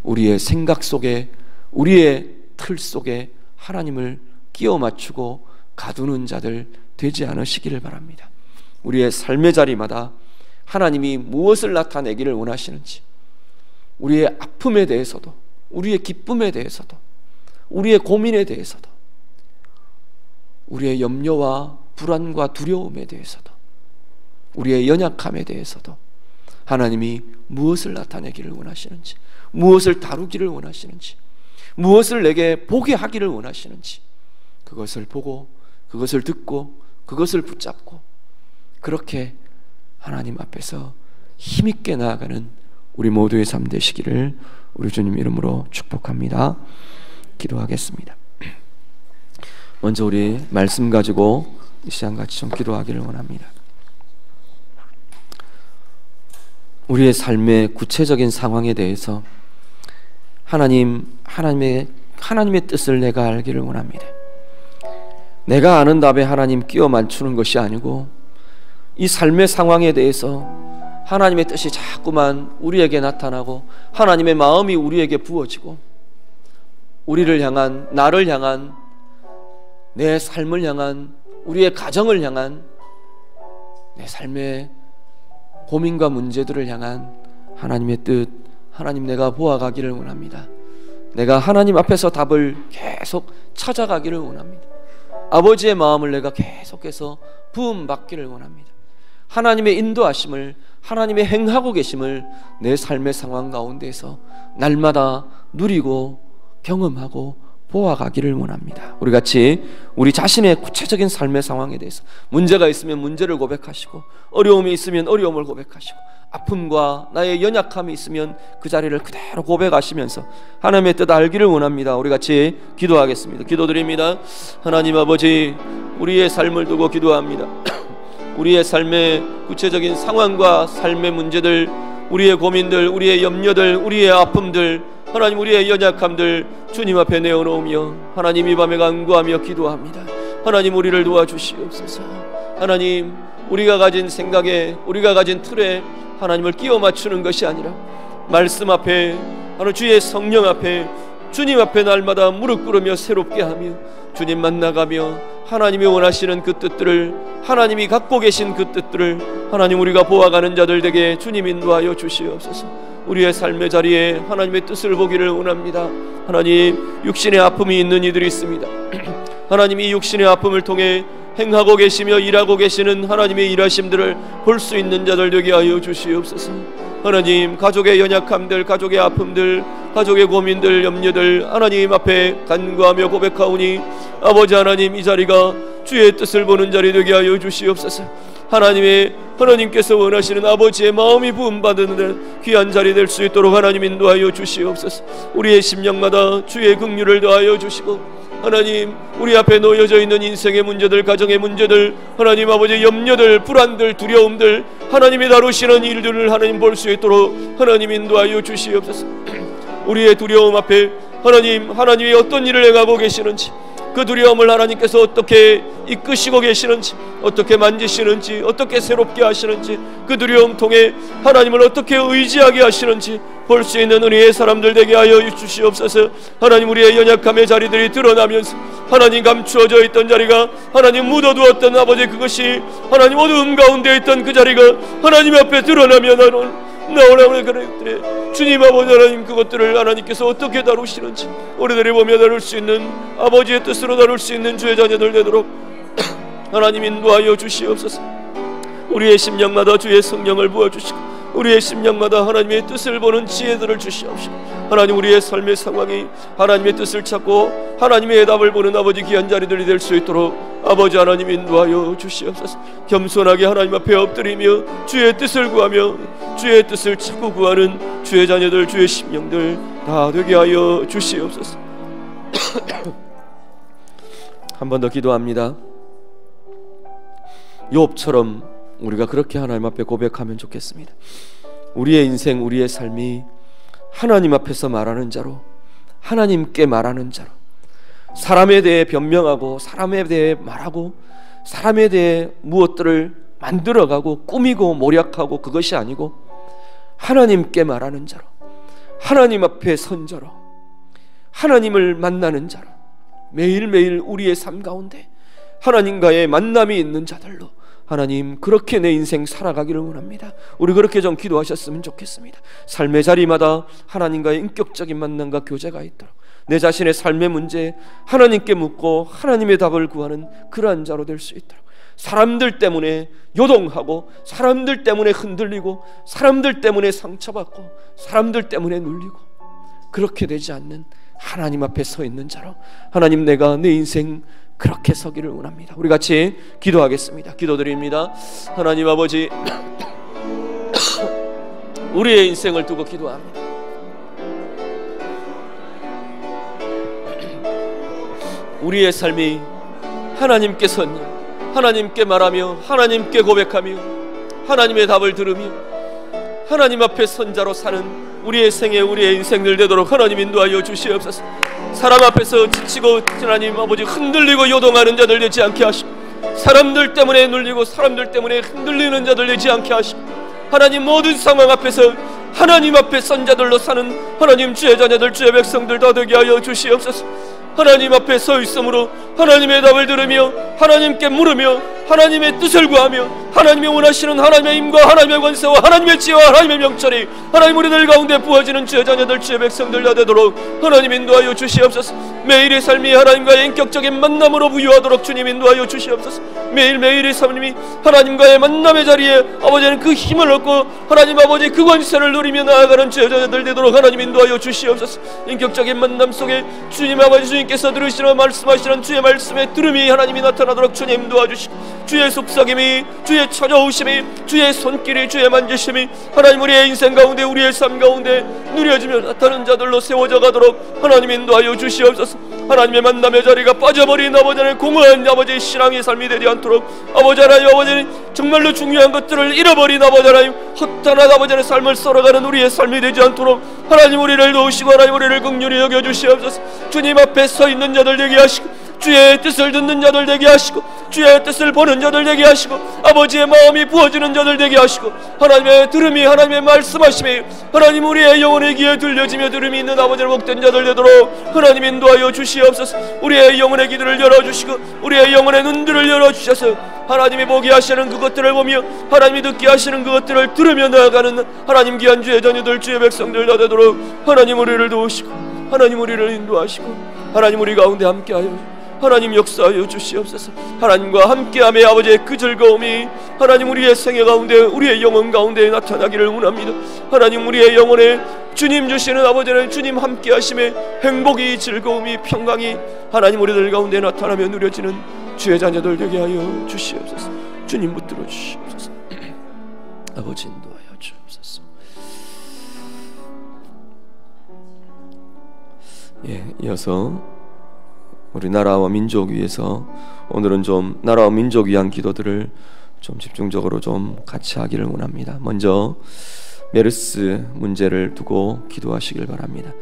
우리의 생각 속에, 우리의 틀 속에 하나님을 끼워 맞추고 가두는 자들 되지 않으시기를 바랍니다. 우리의 삶의 자리마다 하나님이 무엇을 나타내기를 원하시는지, 우리의 아픔에 대해서도, 우리의 기쁨에 대해서도, 우리의 고민에 대해서도, 우리의 염려와 불안과 두려움에 대해서도, 우리의 연약함에 대해서도 하나님이 무엇을 나타내기를 원하시는지, 무엇을 다루기를 원하시는지, 무엇을 내게 보게 하기를 원하시는지, 그것을 보고, 그것을 듣고, 그것을 붙잡고 그렇게 하나님 앞에서 힘있게 나아가는 우리 모두의 삶 되시기를 우리 주님 이름으로 축복합니다. 기도하겠습니다. 먼저 우리 말씀 가지고 이 시간 같이 좀 기도하기를 원합니다. 우리의 삶의 구체적인 상황에 대해서 하나님의 뜻을 내가 알기를 원합니다. 내가 아는 답에 하나님 끼워 맞추는 것이 아니고 이 삶의 상황에 대해서 하나님의 뜻이 자꾸만 우리에게 나타나고 하나님의 마음이 우리에게 부어지고 우리를 향한, 나를 향한, 내 삶을 향한, 우리의 가정을 향한, 내 삶의 고민과 문제들을 향한 하나님의 뜻, 하나님 내가 보아가기를 원합니다. 내가 하나님 앞에서 답을 계속 찾아가기를 원합니다. 아버지의 마음을 내가 계속해서 부음받기를 원합니다. 하나님의 인도하심을, 하나님의 행하고 계심을 내 삶의 상황 가운데에서 날마다 누리고 경험하고 보아가기를 원합니다. 우리 같이 우리 자신의 구체적인 삶의 상황에 대해서 문제가 있으면 문제를 고백하시고, 어려움이 있으면 어려움을 고백하시고, 아픔과 나의 연약함이 있으면 그 자리를 그대로 고백하시면서 하나님의 뜻 알기를 원합니다. 우리 같이 기도하겠습니다. 기도드립니다. 하나님 아버지, 우리의 삶을 두고 기도합니다. 우리의 삶의 구체적인 상황과 삶의 문제들, 우리의 고민들, 우리의 염려들, 우리의 아픔들, 하나님 우리의 연약함들 주님 앞에 내어놓으며 하나님 이 밤에 간구하며 기도합니다. 하나님 우리를 도와주시옵소서. 하나님 우리가 가진 생각에, 우리가 가진 틀에 하나님을 끼워 맞추는 것이 아니라 말씀 앞에, 하나님 주의 성령 앞에, 주님 앞에 날마다 무릎 꿇으며 새롭게 하며 주님 만나가며 하나님이 원하시는 그 뜻들을, 하나님이 갖고 계신 그 뜻들을 하나님 우리가 보아가는 자들 되게 주님 인도하여 주시옵소서. 우리의 삶의 자리에 하나님의 뜻을 보기를 원합니다. 하나님 육신의 아픔이 있는 이들이 있습니다. 하나님 이 육신의 아픔을 통해 행하고 계시며 일하고 계시는 하나님의 일하심들을 볼 수 있는 자들 되게 하여 주시옵소서. 하나님 가족의 연약함들, 가족의 아픔들, 가족의 고민들, 염려들 하나님 앞에 간구하며 고백하오니 아버지 하나님 이 자리가 주의 뜻을 보는 자리 되게 하여 주시옵소서. 하나님께서 원하시는 아버지의 마음이 부음받는 귀한 자리 될 수 있도록 하나님 인도하여 주시옵소서. 우리의 심령마다 주의 긍휼을 더하여 주시고 하나님 우리 앞에 놓여져 있는 인생의 문제들, 가정의 문제들, 하나님 아버지 염려들, 불안들, 두려움들 하나님이 다루시는 일들을 하나님 볼 수 있도록 하나님 인도하여 주시옵소서. 우리의 두려움 앞에 하나님이 어떤 일을 행하고 계시는지, 그 두려움을 하나님께서 어떻게 이끄시고 계시는지, 어떻게 만지시는지, 어떻게 새롭게 하시는지, 그 두려움 통해 하나님을 어떻게 의지하게 하시는지 볼 수 있는 우리의 사람들 되게 하여 주시옵소서. 하나님 우리의 연약함의 자리들이 드러나면서 하나님 감추어져 있던 자리가 하나님 묻어두었던 아버지 그것이 하나님 어두움 가운데 있던 그 자리가 하나님 앞에 드러나며 나오라는 그런 것들에 주님 아버지 하나님 그것들을 하나님께서 어떻게 다루시는지 우리들이 보며 다룰 수 있는 아버지의 뜻으로 다룰 수 있는 주의 자녀들 되도록 하나님 인도하여 주시옵소서. 우리의 심령마다 주의 성령을 부어주시고 우리의 심령마다 하나님의 뜻을 보는 지혜들을 주시옵시고 하나님 우리의 삶의 상황이 하나님의 뜻을 찾고 하나님의 답을 보는 아버지 귀한 자리들이 될 수 있도록 아버지 하나님 인도하여 주시옵소서. 겸손하게 하나님 앞에 엎드리며 주의 뜻을 구하며 주의 뜻을 찾고 구하는 주의 자녀들, 주의 심령들 다 되게 하여 주시옵소서. 한 번 더 기도합니다. 욥처럼 우리가 그렇게 하나님 앞에 고백하면 좋겠습니다. 우리의 인생, 우리의 삶이 하나님 앞에서 말하는 자로, 하나님께 말하는 자로, 사람에 대해 변명하고 사람에 대해 말하고 사람에 대해 무엇들을 만들어가고 꾸미고 모략하고 그것이 아니고 하나님께 말하는 자로, 하나님 앞에 선 자로, 하나님을 만나는 자로, 매일매일 우리의 삶 가운데 하나님과의 만남이 있는 자들로 하나님 그렇게 내 인생 살아가기를 원합니다. 우리 그렇게 좀 기도하셨으면 좋겠습니다. 삶의 자리마다 하나님과의 인격적인 만남과 교제가 있도록 내 자신의 삶의 문제 하나님께 묻고 하나님의 답을 구하는 그러한 자로 될 수 있도록, 사람들 때문에 요동하고 사람들 때문에 흔들리고 사람들 때문에 상처받고 사람들 때문에 눌리고 그렇게 되지 않는 하나님 앞에 서 있는 자로 하나님 내가 내 인생 그렇게 서기를 원합니다. 우리 같이 기도하겠습니다. 기도드립니다. 하나님 아버지 우리의 인생을 두고 기도합니다. 우리의 삶이 하나님께 선 일, 하나님께 말하며 하나님께 고백하며 하나님의 답을 들으며 하나님 앞에 선자로 사는 우리의 생애, 우리의 인생들 되도록 하나님 인도하여 주시옵소서. 사람 앞에서 지치고 하나님 아버지 흔들리고 요동하는 자들 되지 않게 하시고 사람들 때문에 눌리고 사람들 때문에 흔들리는 자들 되지 않게 하시고 하나님 모든 상황 앞에서 하나님 앞에 선자들로 사는 하나님 주의 자녀들 주의 백성들 다 되게 하여 주시옵소서. 하나님 앞에 서 있으므로 하나님의 답을 들으며 하나님께 물으며 하나님의 뜻을 구하며 하나님이 원하시는 하나님의 힘과 하나님의 권세와 하나님의 지혜와 하나님의 명철이 하나님 우리들 가운데 부어지는 주의 자녀들 주의 백성들 다 되도록 하나님 인도하여 주시옵소서. 매일의 삶이 하나님과의 인격적인 만남으로 부유하도록 주님 인도하여 주시옵소서. 매일매일의 삶이 하나님과의 만남의 자리에 아버지는 그 힘을 얻고 하나님 아버지 그 권세를 누리며 나아가는 주의 자녀들 되도록 하나님 인도하여 주시옵소서. 인격적인 만남 속에 주님 아버지 주님께서 들으시며 말씀하시는 주의 말씀의 들음이 하나님이 나타나도록 주님 도와주시고 주의 속삭임이 주의 찾아오심이 주의 손길이 주의 만지심이 하나님 우리의 인생 가운데 우리의 삶 가운데 누려지며 나타나는 자들로 세워져 가도록 하나님 인도하여 주시옵소서. 하나님의 만남의 자리가 빠져버린 아버지는 공허한 아버지의 신앙의 삶이 되지 않도록 아버지 하나님 아버지는 정말로 중요한 것들을 잃어버린 아버지 하나님 허탄한 아버지의 삶을 살아가는 우리의 삶이 되지 않도록 하나님 우리를 도우시고 하나님 우리를 긍휼히 여겨주시옵소서. 주님 앞에 서 있는 자들 되게 하시고 주의 뜻을 듣는 자들 되게 하시고 주의 뜻을 보는 자들 되게 하시고 아버지의 마음이 부어지는 자들 되게 하시고 하나님의 들음이 하나님의 말씀하심이 하나님 우리의 영혼의 귀에 들려지며 들음이 있는 아버지를 복된 자들 되도록 하나님 인도하여 주시옵소서. 우리의 영혼의 귀들을 열어주시고 우리의 영혼의 눈들을 열어주셔서 하나님이 보게 하시는 그것들을 보며 하나님이 듣게 하시는 그것들을 들으며 나아가는 하나님 귀한 주의 자녀들 주의 백성들 다 되도록 하나님 우리를 도우시고 하나님 우리를 인도하시고 하나님 우리 가운데 함께하여 하나님 역사하여 주시옵소서. 하나님과 함께함의 아버지의 그 즐거움이 하나님 우리의 생애 가운데 우리의 영혼 가운데 나타나기를 원합니다. 하나님 우리의 영혼에 주님 주시는 아버지는 주님 함께하심의 행복이 즐거움이 평강이 하나님 우리들 가운데 나타나며 누려지는 주의 자녀들 되게 하여 주시옵소서. 주님 붙들어 주시옵소서. 아버지 인도하여 주옵소서. 이어서 우리 나라와 민족 위해서 오늘은 좀 나라와 민족 위한 기도들을 좀 집중적으로 좀 같이 하기를 원합니다. 먼저 메르스 문제를 두고 기도하시길 바랍니다.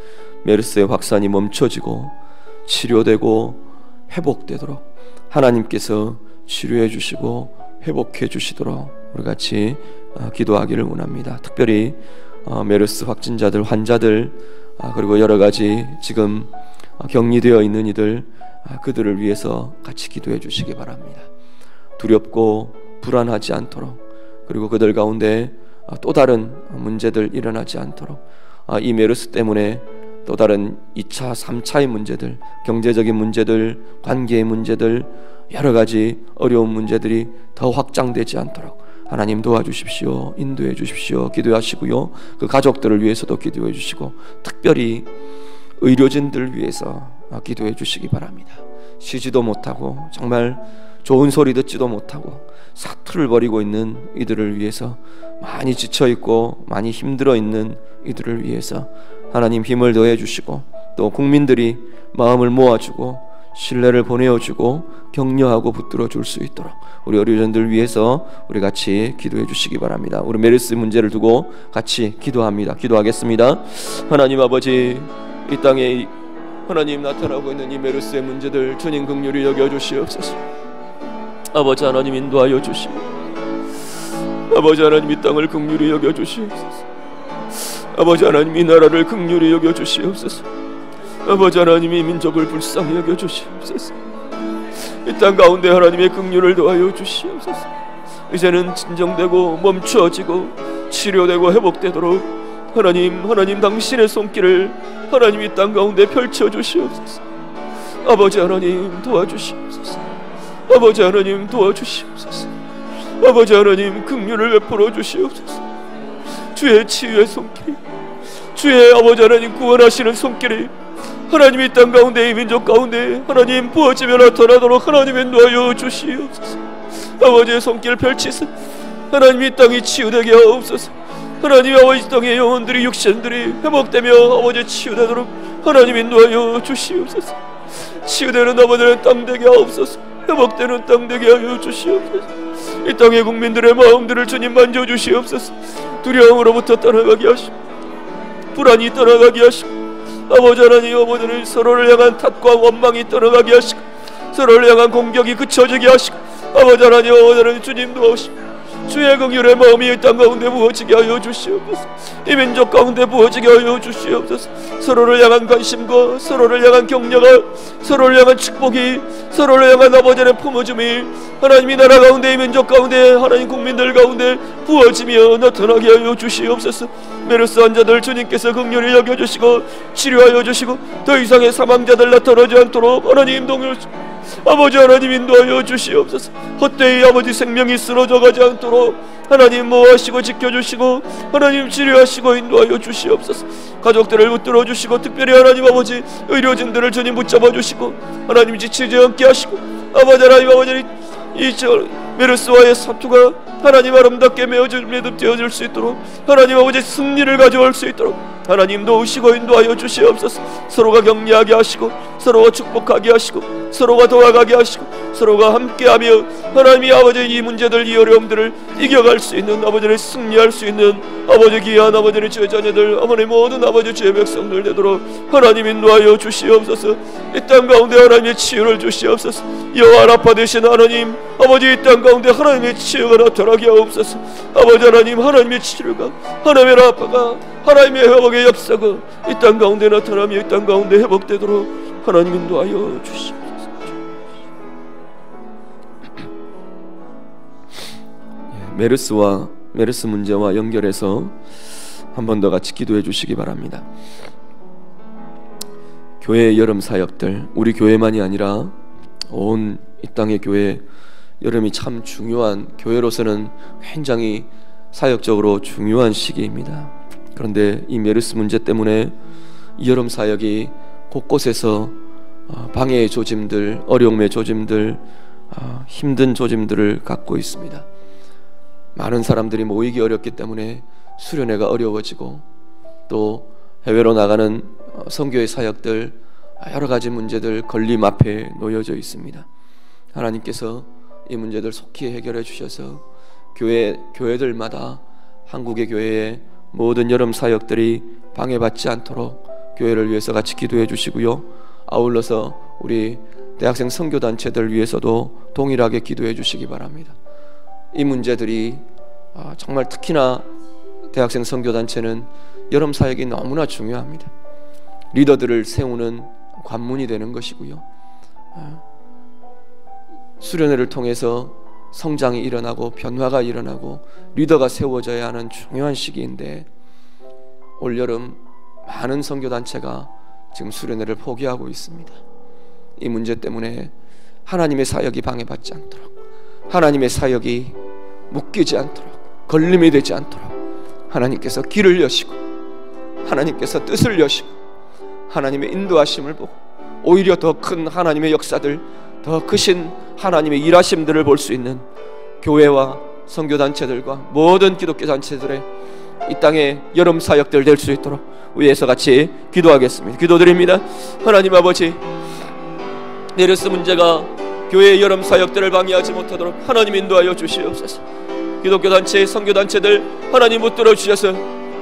메르스의 확산이 멈춰지고 치료되고 회복되도록 하나님께서 치료해 주시고 회복해 주시도록 우리 같이 기도하기를 원합니다. 특별히 메르스 확진자들, 환자들 그리고 여러 가지 지금 격리되어 있는 이들 그들을 위해서 같이 기도해 주시기 바랍니다. 두렵고 불안하지 않도록 그리고 그들 가운데 또 다른 문제들 일어나지 않도록 이 메르스 때문에 또 다른 2차, 3차의 문제들 경제적인 문제들, 관계의 문제들 여러 가지 어려운 문제들이 더 확장되지 않도록 하나님 도와주십시오. 인도해 주십시오. 기도하시고요. 그 가족들을 위해서도 기도해 주시고 특별히 의료진들 위해서 기도해 주시기 바랍니다. 쉬지도 못하고 정말 좋은 소리 듣지도 못하고 사투를 벌이고 있는 이들을 위해서 많이 지쳐있고 많이 힘들어 있는 이들을 위해서 하나님 힘을 더해 주시고 또 국민들이 마음을 모아주고 신뢰를 보내어주고 격려하고 붙들어 줄 수 있도록 우리 의료진들 위해서 우리 같이 기도해 주시기 바랍니다. 우리 메르스 문제를 두고 같이 기도합니다. 기도하겠습니다. 하나님 아버지 이 땅에 하나님 나타나고 있는 이 메르스의 문제들 주님 긍휼히 여겨주시옵소서. 아버지 하나님 인도하여 주시고 아버지 하나님 이 땅을 긍휼히 여겨주시옵소서. 아버지 하나님 이 나라를 긍휼히 여겨주시옵소서. 아버지 하나님 이 민족을 불쌍히 여겨주시옵소서. 이 땅 가운데 하나님의 긍휼을 더하여 주시옵소서. 이제는 진정되고 멈추어지고 치료되고 회복되도록 하나님 당신의 손길을 하나님 이 땅 가운데 펼쳐주시옵소서. 아버지 하나님 도와주시옵소서. 아버지 하나님 도와주시옵소서. 아버지 하나님 긍휼을 베풀어 주시옵소서. 주의 치유의 손길이 주의 아버지 하나님 구원하시는 손길이 하나님 이 땅 가운데 이 민족 가운데 하나님 부어지며 나타나도록 하나님 인도하여 주시옵소서. 아버지의 손길 펼치사 하나님 이 땅이 치유되게 하옵소서. 하나님 아버지 땅의 영혼들이 육신들이 회복되며 아버지 치유되도록 하나님 인도하여 주시옵소서. 치유되는 아버지는 땅 되게 하옵소서. 회복되는 땅 되게 하여 주시옵소서. 이 땅의 국민들의 마음들을 주님 만져주시옵소서. 두려움으로부터 떠나가게 하시고 불안이 떠나가게 하시고 아버지 하나님 아버지는 서로를 향한 탓과 원망이 떠나가게 하시고 서로를 향한 공격이 그쳐지게 하시고 아버지 하나님 주님 도와주시고 주의 긍휼의 마음이 이 땅 가운데 부어지게 하여 주시옵소서. 이 민족 가운데 부어지게 하여 주시옵소서. 서로를 향한 관심과 서로를 향한 격려가, 서로를 향한 축복이, 서로를 향한 아버지의 품어줌이 하나님이 나라 가운데, 이 민족 가운데, 하나님 국민들 가운데 부어지며 나타나게 하여 주시옵소서. 메르스 환자들 주님께서 긍휼히 여겨주시고 치료하여 주시고 더 이상의 사망자들 나타나지 않도록 하나님 동요하시고 아버지 하나님 인도하여 주시옵소서. 헛되이 아버지 생명이 쓰러져 가지 않도록 하나님 모아시고 지켜주시고 하나님 치료하시고 인도하여 주시옵소서. 가족들을 붙들어 주시고 특별히 하나님 아버지 의료진들을 주님 붙잡아 주시고 하나님 지치지 않게 하시고 아버지 하나님 아버지 이 메르스와의 사투가 하나님 아름답게 매듭되어질 수 있도록 하나님 아버지 승리를 가져올 수 있도록 하나님 도우시고 인도하여 주시옵소서. 서로가 격려하게 하시고 서로가 축복하게 하시고 서로가 도와가게 하시고 서로가 함께하며 하나님이 아버지 이 문제들, 이 어려움들을 이겨갈 수 있는 아버지를 승리할 수 있는 아버지 귀한 아버지의 주의 자녀들, 어머니 모든 아버지 주의 백성들 되도록 하나님 인도하여 주시옵소서. 이 땅 가운데 하나님의 치유를 주시옵소서. 여호와 라파 되신 하나님 아버지, 이 땅 가운데 하나님의 치유가 나타나게 하옵소서. 아버지 하나님, 하나님의 치료가, 하나님의 라파가, 하나님의 회복의 역사가 이 땅 가운데 나타나며 이 땅 가운데 회복되도록 하나님 인도하여 주시옵소서. 메르스 문제와 연결해서 한 번 더 같이 기도해 주시기 바랍니다. 교회의 여름 사역들, 우리 교회만이 아니라 온 이 땅의 교회, 여름이 참 중요한, 교회로서는 굉장히 사역적으로 중요한 시기입니다. 그런데 이 메르스 문제 때문에 이 여름 사역이 곳곳에서 방해의 조짐들, 어려움의 조짐들, 힘든 조짐들을 갖고 있습니다. 많은 사람들이 모이기 어렵기 때문에 수련회가 어려워지고 또 해외로 나가는 선교의 사역들, 여러 가지 문제들 걸림 앞에 놓여져 있습니다. 하나님께서 이 문제들 속히 해결해 주셔서 교회들마다 한국의 교회의 모든 여름 사역들이 방해받지 않도록 교회를 위해서 같이 기도해 주시고요, 아울러서 우리 대학생 선교단체들 위해서도 동일하게 기도해 주시기 바랍니다. 이 문제들이 정말 특히나 대학생 선교단체는 여름 사역이 너무나 중요합니다. 리더들을 세우는 관문이 되는 것이고요, 수련회를 통해서 성장이 일어나고 변화가 일어나고 리더가 세워져야 하는 중요한 시기인데, 올여름 많은 선교단체가 지금 수련회를 포기하고 있습니다. 이 문제 때문에 하나님의 사역이 방해받지 않도록, 하나님의 사역이 묶이지 않도록, 걸림이 되지 않도록 하나님께서 길을 여시고 하나님께서 뜻을 여시고 하나님의 인도하심을 보고 오히려 더 큰 하나님의 역사들, 더 크신 하나님의 일하심들을 볼 수 있는 교회와 선교단체들과 모든 기독교 단체들의 이 땅의 여름 사역들 될 수 있도록 위에서 같이 기도하겠습니다. 기도드립니다. 하나님 아버지, 메르스 문제가 교회의 여름 사역들을 방해하지 못하도록 하나님 인도하여 주시옵소서. 기독교 단체, 선교 단체들 하나님 붙들어 주셔서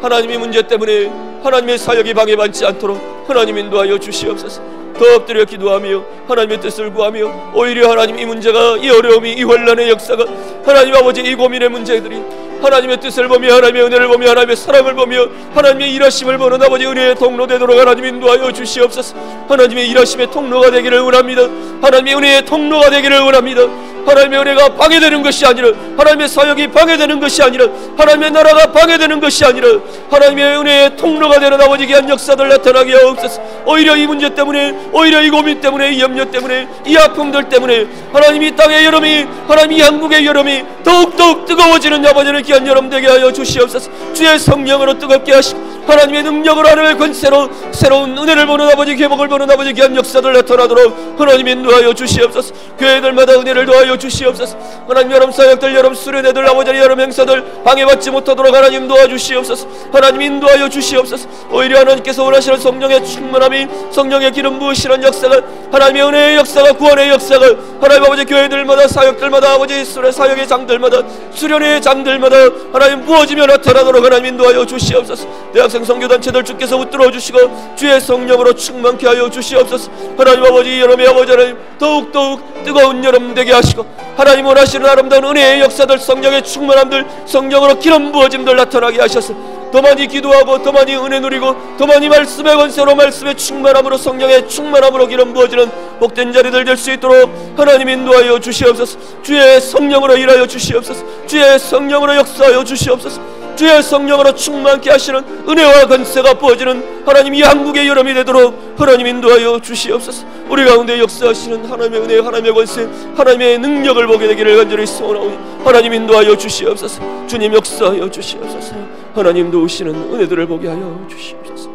하나님의 문제 때문에 하나님의 사역이 방해받지 않도록 하나님 인도하여 주시옵소서. 더 엎드려 기도하며 하나님의 뜻을 구하며 오히려 하나님 이 문제가, 이 어려움이, 이 혼란의 역사가 하나님 아버지 이 고민의 문제들이 하나님의 뜻을 보며 하나님의 은혜를 보며 하나님의 사랑을 보며 하나님의 일하심을 보는 아버지 은혜의 통로 되도록 하나님 인도하여 주시옵소서. 하나님의 일하심의 통로가 되기를 원합니다. 하나님의 은혜의 통로가 되기를 원합니다. 하나님의 은혜가 방해되는 것이 아니라, 하나님의 사역이 방해되는 것이 아니라, 하나님의 나라가 방해되는 것이 아니라 하나님의 은혜의 통로가 되는 아버지 귀한 역사들 나타나게 하옵소서. 오히려 이 문제 때문에, 오히려 이 고민 때문에, 이 염려 때문에, 이 아픔들 때문에 하나님 이 땅의 여름이, 하나님 이 한국의 여름이 더욱더욱 뜨거워지는 아버지를 귀한 여름 되게 하여 주시옵소서. 주의 성령으로 뜨겁게 하시고 하나님의 능력으로, 하나님의 권세로 새로운 은혜를 보는 아버지, 회복을 보는 아버지 귀한 역사들 나타나도록 하나님 인도하여 주시옵소서. 교회들마다 은혜를 도와여 주시옵소서. 하나님 여름 사역들, 여름 수련회들, 아버지 여름 행사들 방해받지 못하도록 하나님 도와주시옵소서. 하나님 인도하여 주시옵소서. 오히려 하나님께서 원하시는 성령의 충만함이, 성령의 기름 부으시는 역사가, 하나님의 은혜의 역사가, 구원의 역사가 하나님 아버지 교회들마다, 사역들마다, 아버지 사역의 장들마다, 수련회의 장들마다 하나님 부어지며 나타나도록 하나님 인도하여 주시옵소서. 대학생 백성 선교단체들 주께서 붙들어 주시고 주의 성령으로 충만케 하여 주시옵소서. 하나님 아버지, 여름의 아버지 하나님, 더욱더욱 뜨거운 여름 되게 하시고 하나님 원하시는 아름다운 은혜의 역사들, 성령의 충만함들, 성령으로 기름 부어짐들 나타나게 하셔서 더 많이 기도하고 더 많이 은혜 누리고 더 많이 말씀의 권세로, 말씀의 충만함으로, 성령의 충만함으로 기름 부어지는 복된 자리들 될 수 있도록 하나님 인도하여 주시옵소서. 주의 성령으로 일하여 주시옵소서. 주의 성령으로 역사하여 주시옵소서. 주의 성령으로 충만케 하시는 은혜와 권세가 부어지는 하나님 이 한국의 여름이 되도록 하나님 인도하여 주시옵소서. 우리 가운데 역사하시는 하나님의 은혜, 하나님의 권세, 하나님의 능력을 보게 되기를 간절히 소원하오니 하나님 인도하여 주시옵소서. 주님 역사하여 주시옵소서. 하나님 도우시는 은혜들을 보게 하여 주시옵소서.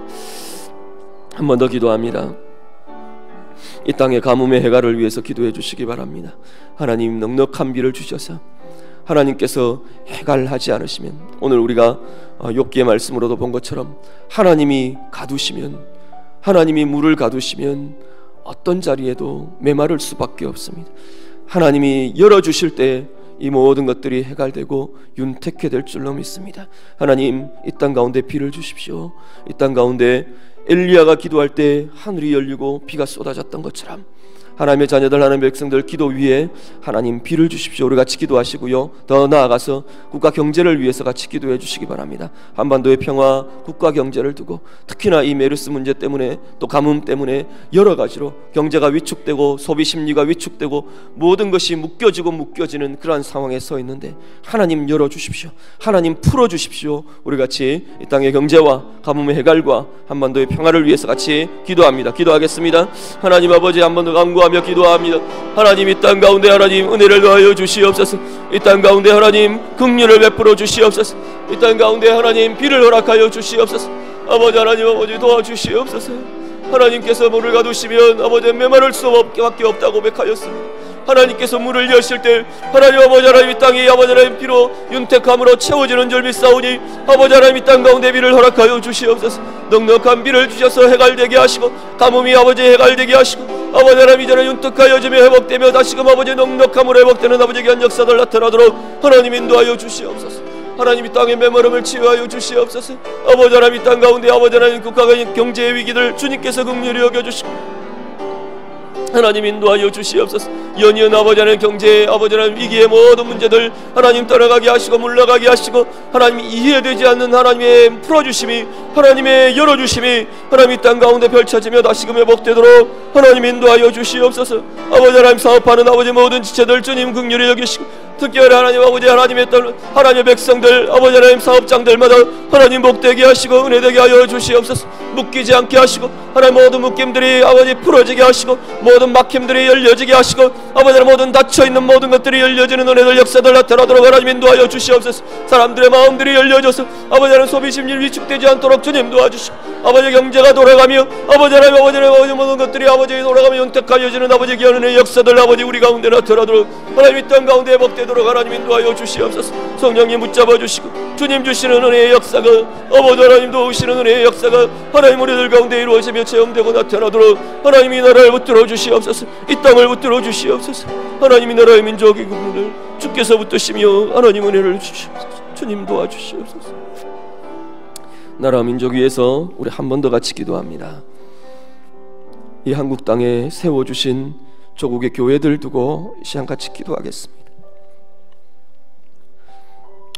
한 번 더 기도합니다. 이 땅의 가뭄의 해갈을 위해서 기도해 주시기 바랍니다. 하나님 넉넉한 비를 주셔서 하나님께서 해갈하지 않으시면, 오늘 우리가 욥기의 말씀으로도 본 것처럼 하나님이 가두시면, 하나님이 물을 가두시면 어떤 자리에도 메마를 수밖에 없습니다. 하나님이 열어주실 때 이 모든 것들이 해갈되고 윤택해 될 줄로 믿습니다. 하나님, 이 땅 가운데 비를 주십시오. 이 땅 가운데 엘리야가 기도할 때 하늘이 열리고 비가 쏟아졌던 것처럼 하나님의 자녀들, 하나님의 백성들 기도 위에 하나님 비를 주십시오. 우리 같이 기도하시고요, 더 나아가서 국가 경제를 위해서 같이 기도해 주시기 바랍니다. 한반도의 평화, 국가 경제를 두고 특히나 이 메르스 문제 때문에 또 가뭄 때문에 여러 가지로 경제가 위축되고 소비 심리가 위축되고 모든 것이 묶여지는 그러한 상황에 서 있는데 하나님 열어주십시오. 하나님 풀어주십시오. 우리 같이 이 땅의 경제와 가뭄의 해갈과 한반도의 평화를 위해서 같이 기도합니다. 기도하겠습니다. 하나님 아버지, 한 번 더 간구하며 기도합니다. 하나님, 이 땅 가운데 하나님 은혜를 더하여 주시옵소서. 이 땅 가운데 하나님 긍휼을 베풀어 주시옵소서. 이 땅 가운데 하나님 비를 허락하여 주시옵소서. 아버지 하나님, 아버지 도와주시옵소서. 하나님께서 물을 가두시면 아버지 메마를 수밖에 없다고 고백하였습니다. 하나님께서 문을 여실 때 하나님 아버지 하나님 이 땅이 아버지 하나님 비로 윤택함으로 채워지는 줄 믿사오니 아버지 하나님 이 땅 가운데 비를 허락하여 주시옵소서. 넉넉한 비를 주셔서 해갈되게 하시고 가뭄이 아버지 해갈되게 하시고 아버지 하나님 이제는 윤택하여지며 회복되며 다시금 아버지 넉넉함으로 회복되는 아버지의 귀한 역사들 나타나도록 하나님 인도하여 주시옵소서. 하나님 이 땅의 메마름을 치유하여 주시옵소서. 아버지 하나님 이 땅 가운데 아버지 하나님 국가가 경제의 위기들 주님께서 긍휼히 여겨주시고 하나님 인도하여 주시옵소서. 연이은 아버지 하나님 경제 아버지 하나님 위기의 모든 문제들 하나님 떠나가게 하시고 물러가게 하시고 하나님 이해되지 않는 하나님의 풀어주심이 하나님의 열어주심이 하나님 이 땅 가운데 펼쳐지며 다시금 회복되도록 하나님 인도하여 주시옵소서. 아버지 하나님 사업하는 아버지 모든 지체들 주님 긍휼히 여기시고 특별히 하나님 아버지 하나님의 딸 하나님의 백성들 아버지 하나님 사업장들마다 하나님 복되게 하시고 은혜되게 하여 주시옵소서. 묶이지 않게 하시고 하나님 모든 묶임들이 아버지 풀어지게 하시고 모든 막힘들이 열려지게 하시고 아버지 하나님 모든 닫혀있는 모든 것들이 열려지는 은혜들 역사들 나타나도록 하나님 인도하여 주시옵소서. 사람들의 마음들이 열려져서 아버지 하나님 소비심리 위축되지 않도록 주님 도와주시고 아버지 경제가 돌아가며 아버지 하나님 아버지 모든 것들이 아버지 돌아가며 윤택하여지는 아버지 귀한 은혜의 역사들 아버지 우리 가운데 나타나도록 하나님 이 땅 가운데 회복되도록 하나님 인도하여 주시옵소서. 성령님 붙잡아 주시고 주님 주시는 은혜의 역사가 아버지 하나님 도우시는 은혜의 역사가 하나님 우리들 가운데 이루어지며 체험되고 나타나도록 하나님 이 나라를 붙들어 주시옵소서. 이 땅을 붙들어 주시옵소서. 하나님 이 나라의 민족의 국민을 주께서 붙드시며 하나님 은혜를 주시옵소서. 주님 도와주시옵소서. 나라 민족 위해서 우리 한 번 더 같이 기도합니다. 이 한국 땅에 세워주신 조국의 교회들 두고 이 시간 같이 기도하겠습니다.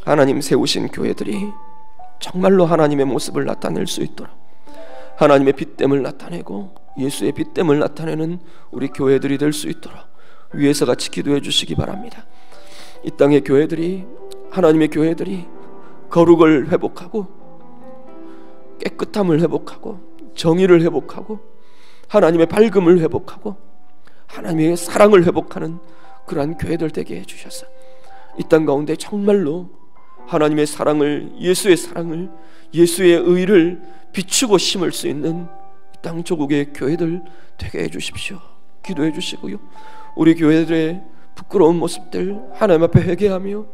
하나님 세우신 교회들이 정말로 하나님의 모습을 나타낼 수 있도록 하나님의 빛됨을 나타내고 예수의 빛됨을 나타내는 우리 교회들이 될 수 있도록 위에서 같이 기도해 주시기 바랍니다. 이 땅의 교회들이 하나님의 교회들이 거룩을 회복하고 깨끗함을 회복하고 정의를 회복하고 하나님의 밝음을 회복하고 하나님의 사랑을 회복하는 그러한 교회들 되게 해주셔서 이 땅 가운데 정말로 하나님의 사랑을 예수의 사랑을 예수의 의를 비추고 심을 수 있는 이 땅 조국의 교회들 되게 해주십시오. 기도해 주시고요, 우리 교회들의 부끄러운 모습들 하나님 앞에 회개하며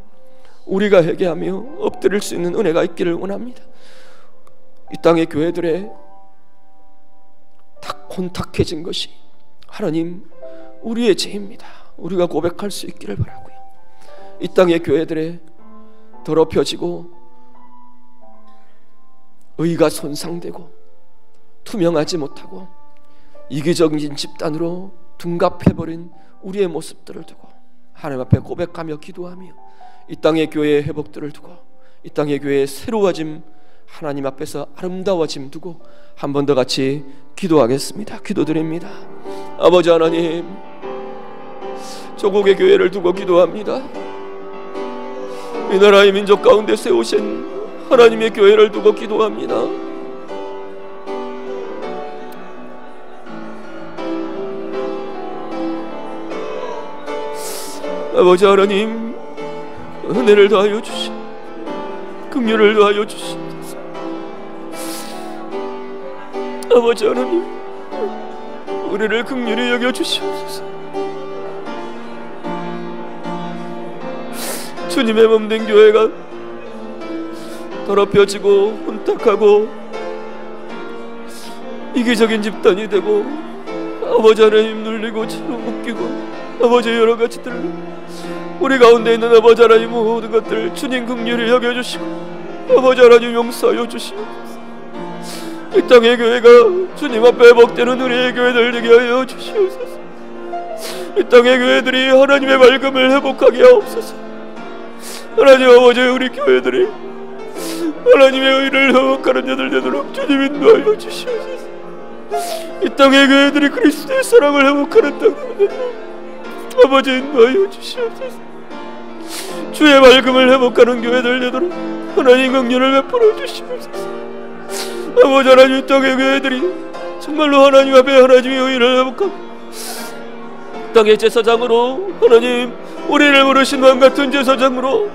우리가 회개하며 엎드릴 수 있는 은혜가 있기를 원합니다. 이 땅의 교회들의 혼탁해진 것이 하나님 우리의 죄입니다. 우리가 고백할 수 있기를 바라고요. 이 땅의 교회들의 더럽혀지고 의가 손상되고 투명하지 못하고 이기적인 집단으로 둔갑해버린 우리의 모습들을 두고 하나님 앞에 고백하며 기도하며 이 땅의 교회의 회복들을 두고 이 땅의 교회의 새로워짐, 하나님 앞에서 아름다워짐 두고 한 번 더 같이 기도하겠습니다. 기도드립니다. 아버지 하나님, 조국의 교회를 두고 기도합니다. 이 나라의 민족 가운데 세우신 하나님의 교회를 두고 기도합니다. 아버지 하나님, 은혜를 더하여 주시고 긍휼을 더하여 주시옵소서. 아버지 하나님, 우리를 긍휼히 여겨 주시옵소서. 주님의 몸된 교회가 더럽혀지고 혼탁하고 이기적인 집단이 되고 아버지 하나님 눌리고 채로 묶이고 아버지 여러 가지들 우리 가운데 있는 아버지 하나님 모든 것들 주님 긍휼히 여겨주시고 아버지 하나님 용서하여 주시옵소서. 이 땅의 교회가 주님 앞에 회복되는 우리의 교회들 되게 하여 주시옵소서. 이 땅의 교회들이 하나님의 맑음을 회복하게 하옵소서. 하나님 아버지, 우리 교회들이 하나님의 의를 회복하는 자들 되도록 주님 인도하여 주시옵소서. 이 땅의 교회들이 그리스도의 사랑을 회복하는 땅이 되도록 아버지 인도하여 주시옵소서. 주의 맑음을 회복하는 교회들 되도록 하나님 긍휼을 베풀어 주시옵소서. 아버지 하나님, 이 땅의 교회들이 정말로 하나님 앞에 하나님의 의를 회복하고 땅의 제사장으로 하나님 우리를 부르신 마음 같은 제사장으로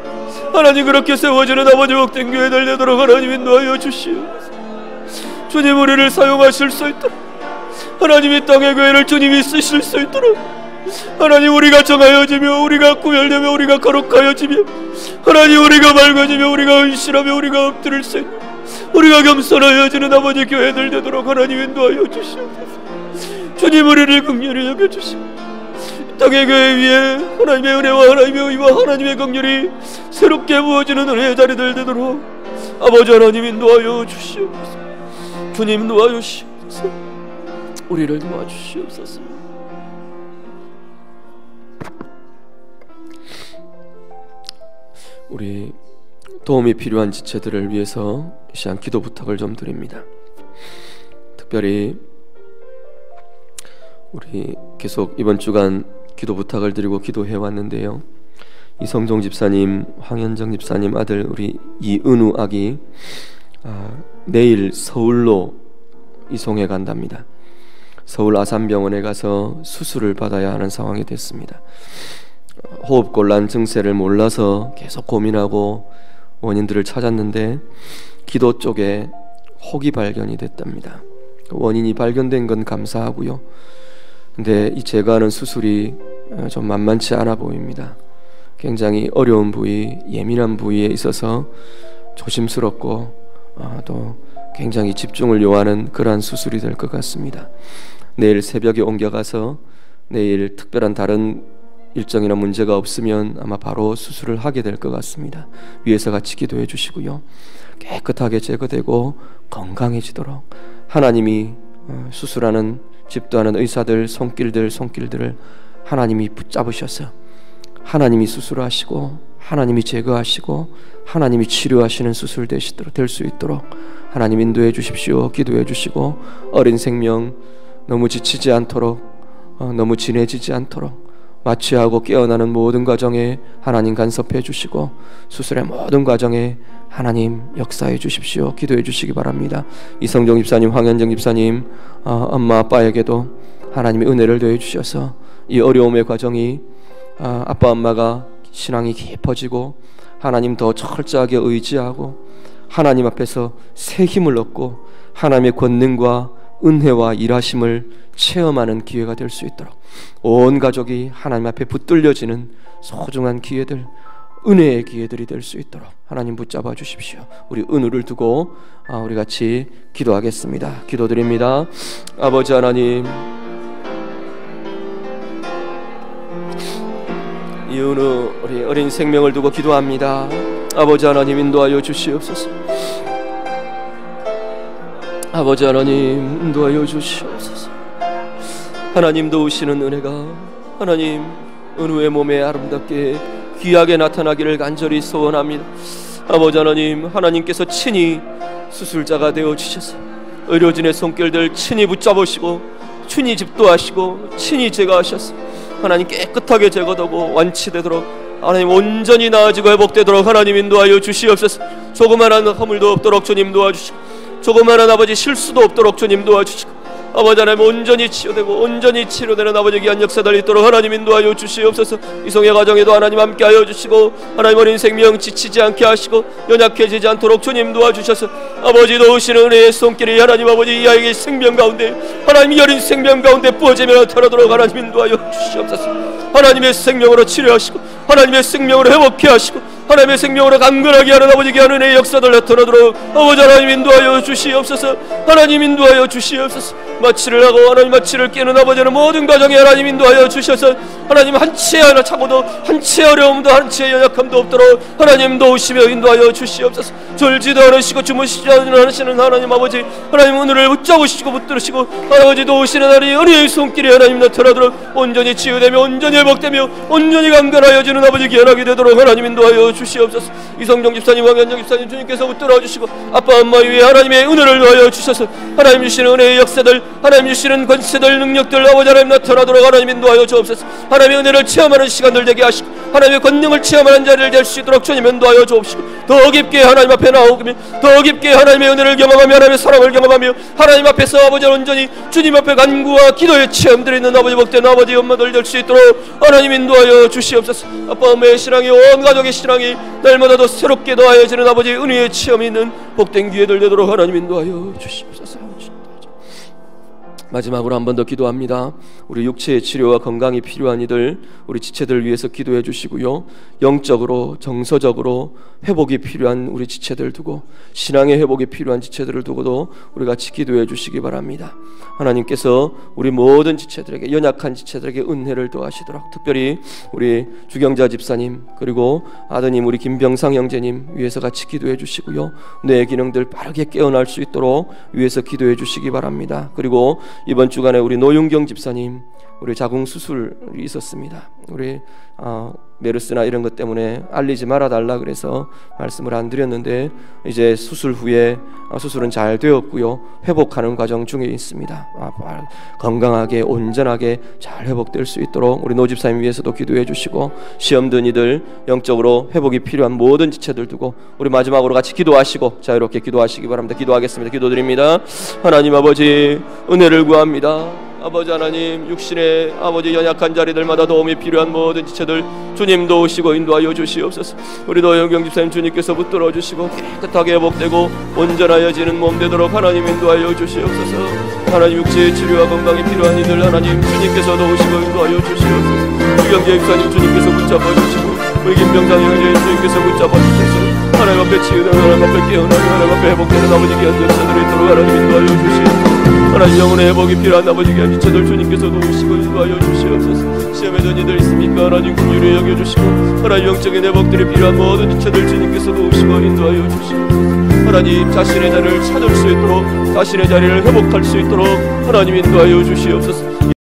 하나님 그렇게 세워지는 아버지 복된 교회들 되도록 하나님 인도하여 주시옵소서. 주님 우리를 사용하실 수 있도록 하나님 이 땅의 교회를 주님이 쓰실 수 있도록 하나님 우리가 정하여지며 우리가 구별되며 우리가 거룩하여지며 하나님 우리가 맑아지며 우리가 은실하며 우리가 엎드릴 수 있는 우리가 겸손하여지는 아버지 교회들 되도록 하나님 인도하여 주시옵소서. 주님 우리를 긍휼히 여겨주시고 땅의 교회 위에 하나님의 은혜와 하나님의 의와 하나님의 긍휼이 새롭게 부어지는 은혜의 자리들 되도록 아버지 하나님 인도하여 주시옵소서. 주님 인도하여 주시옵소서. 우리를 도와주시옵소서. 우리 도움이 필요한 지체들을 위해서 이 시간 기도 부탁을 좀 드립니다. 특별히 우리 계속 이번 주간 기도 부탁을 드리고 기도해 왔는데요. 이성종 집사님, 황현정 집사님 아들 우리 이은우 아기 내일 서울로 이송해 간답니다. 서울 아산병원에 가서 수술을 받아야 하는 상황이 됐습니다. 호흡곤란 증세를 몰라서 계속 고민하고 원인들을 찾았는데 기도 쪽에 혹이 발견이 됐답니다. 원인이 발견된 건 감사하고요. 근데 이 제가 하는 수술이 좀 만만치 않아 보입니다. 굉장히 어려운 부위, 예민한 부위에 있어서 조심스럽고 또 굉장히 집중을 요하는 그러한 수술이 될 것 같습니다. 내일 새벽에 옮겨가서 내일 특별한 다른 일정이나 문제가 없으면 아마 바로 수술을 하게 될 것 같습니다. 위에서 같이 기도해 주시고요. 깨끗하게 제거되고 건강해지도록 하나님이 수술하는 집도하는 의사들 손길들을 하나님이 붙잡으셔서 하나님이 수술하시고 하나님이 제거하시고 하나님이 치료하시는 수술 될 수 있도록 하나님 인도해 주십시오. 기도해 주시고 어린 생명 너무 지치지 않도록 너무 진해지지 않도록 마취하고 깨어나는 모든 과정에 하나님 간섭해 주시고 수술의 모든 과정에 하나님 역사해 주십시오. 기도해 주시기 바랍니다. 이성종 집사님, 황현정 집사님 엄마 아빠에게도 하나님의 은혜를 더해 주셔서 이 어려움의 과정이 아빠 엄마가 신앙이 깊어지고 하나님 더 철저하게 의지하고 하나님 앞에서 새 힘을 얻고 하나님의 권능과 은혜와 일하심을 체험하는 기회가 될 수 있도록 온 가족이 하나님 앞에 붙들려지는 소중한 기회들, 은혜의 기회들이 될 수 있도록 하나님 붙잡아 주십시오. 우리 은우를 두고 우리 같이 기도하겠습니다. 기도드립니다. 아버지 하나님, 이 은우 우리 어린 생명을 두고 기도합니다. 아버지 하나님 인도하여 주시옵소서. 아버지 하나님 인도하여 주시옵소서. 하나님 도우시는 은혜가 하나님 은우의 몸에 아름답게 귀하게 나타나기를 간절히 소원합니다. 아버지 하나님, 하나님께서 친히 수술자가 되어주셔서 의료진의 손길들 친히 붙잡으시고 친히 집도하시고 친히 제거하셔서 하나님 깨끗하게 제거되고 완치되도록 하나님 온전히 나아지고 회복되도록 하나님 인도하여 주시옵소서. 조그마한 허물도 없도록 주님 도와주시고 조그마한 아버지 실수도 없도록 주님 도와주시고 아버지 하나님 온전히 치유되고 온전히 치료되는 아버지 귀한 역사들 있도록 하나님 인도하여 주시옵소서. 이송의 가정에도 하나님 함께하여 주시고 하나님 어린 생명 지치지 않게 하시고 연약해지지 않도록 주님 도와주셔서 아버지 도우시는 은혜의 손길이 하나님 아버지 이 아이의 생명 가운데 하나님 여린 생명 가운데 부어지며 나타나도록 하나님 인도하여 주시옵소서. 하나님의 생명으로 치료하시고 하나님의 생명으로 회복해 하시고 하나님의 생명으로 강건하게 하는 아버지 귀한 은혜의 역사들 나타나도록 아버지 하나님 인도하여 주시옵소서. 하나님 인도하여 주시옵소서. 마취를 하고 하나님 마취를 깨는 아버지는 모든 가정에 하나님 인도하여 주셔서 하나님 한치의 하나 착오도 한치의 어려움도 한치의 연약함도 없도록 하나님 도우시며 인도하여 주시옵소서. 졸지도 않으시고 주무시지 않으시는 하나님 아버지 하나님 오늘을 붙잡으시고 붙들으시고 아버지 도우시는 하나님 은혜의 손길이 하나님 나타나도록 온전히 치유되며 온전히 회복되며 온전히 강건하여지는 아버지 귀하게 되도록 하나님 인도하여 주시옵소서. 이성정 집사님 황현정 집사님 주님께서 붙들어 주시고 아빠 엄마 위에 하나님의 은혜를 더하여 주셔서 하나님 주시는 은혜의 역사들 하나님 주시는 권세들 능력들 아버지 하나님 나타나도록 하나님 인도하여 주옵소서. 하나님의 은혜를 체험하는 시간들 되게 하시고 하나님의 권능을 체험하는 자리를 될 수 있도록 주님 인도하여 주옵시고 더 깊게 하나님 앞에 나오며 더 깊게 하나님의 은혜를 경험하며 하나님의 사랑을 경험하며 하나님 앞에서 아버지 온전히 주님 앞에 간구와 기도의 체험들이 있는 아버지 복된 아버지 엄마들 될 수 있도록 하나님 인도하여 주시옵소서. 아빠 엄마의 신앙이 온 가족의 신앙이 날마다 더 새롭게 더하여지는 아버지 은혜의 체험이 있는 복된 기회들 되도록 하나님 인도하여 주시옵소서. 마지막으로 한 번 더 기도합니다. 우리 육체의 치료와 건강이 필요한 이들 우리 지체들 위해서 기도해 주시고요, 영적으로 정서적으로 회복이 필요한 우리 지체들 두고 신앙의 회복이 필요한 지체들을 두고도 우리 같이 기도해 주시기 바랍니다. 하나님께서 우리 모든 지체들에게 연약한 지체들에게 은혜를 더하시도록 특별히 우리 주경자 집사님 그리고 아드님 우리 김병상 형제님 위해서 같이 기도해 주시고요, 뇌 기능들 빠르게 깨어날 수 있도록 위해서 기도해 주시기 바랍니다. 그리고 이번 주간에 우리 노윤경 집사님 우리 자궁 수술이 있었습니다. 우리 메르스나 이런 것 때문에 알리지 말아달라 그래서 말씀을 안 드렸는데 이제 수술 후에 수술은 잘 되었고요, 회복하는 과정 중에 있습니다. 건강하게 온전하게 잘 회복될 수 있도록 우리 노 집사님 위해서도 기도해 주시고 시험 든 이들 영적으로 회복이 필요한 모든 지체들 두고 우리 마지막으로 같이 기도하시고 자유롭게 기도하시기 바랍니다. 기도하겠습니다. 기도드립니다. 하나님 아버지 은혜를 구합니다. 아버지 하나님 육신의 아버지 연약한 자리들마다 도움이 필요한 모든 지체들 주님 도우시고 인도하여 주시옵소서. 우리 노영경 집사님 주님께서 붙들어 주시고 깨끗하게 회복되고 온전하여지는 몸 되도록 하나님 인도하여 주시옵소서. 하나님 육체의 치료와 건강이 필요한 이들 하나님 주님께서 도우시고 인도하여 주시옵소서. 주경재 집사님 주님께서 붙잡아 주시고 우리 김병장 형제 주님께서 붙잡아 주셔서 하나님 앞에 치유되는 하나님 앞에 깨어나는 하나님 앞에 회복되는 아버지 귀한 역사들이 있도록 하나님 인도하여 주시옵소서. 하나님 영혼의 회복이 필요한 아버지 귀한 지체들 주님께서 도우시고 인도하여 주시옵소서. 시험에 든 이들 있습니까? 하나님 긍휼히 여겨주시고 하나님 영적인 회복들이 필요한 모든 지체들 주님께서 도우시고 인도하여 주시옵소서. 하나님 자신의 자리를 찾을 수 있도록 자신의 자리를 회복할 수 있도록 하나님 인도하여 주시옵소서.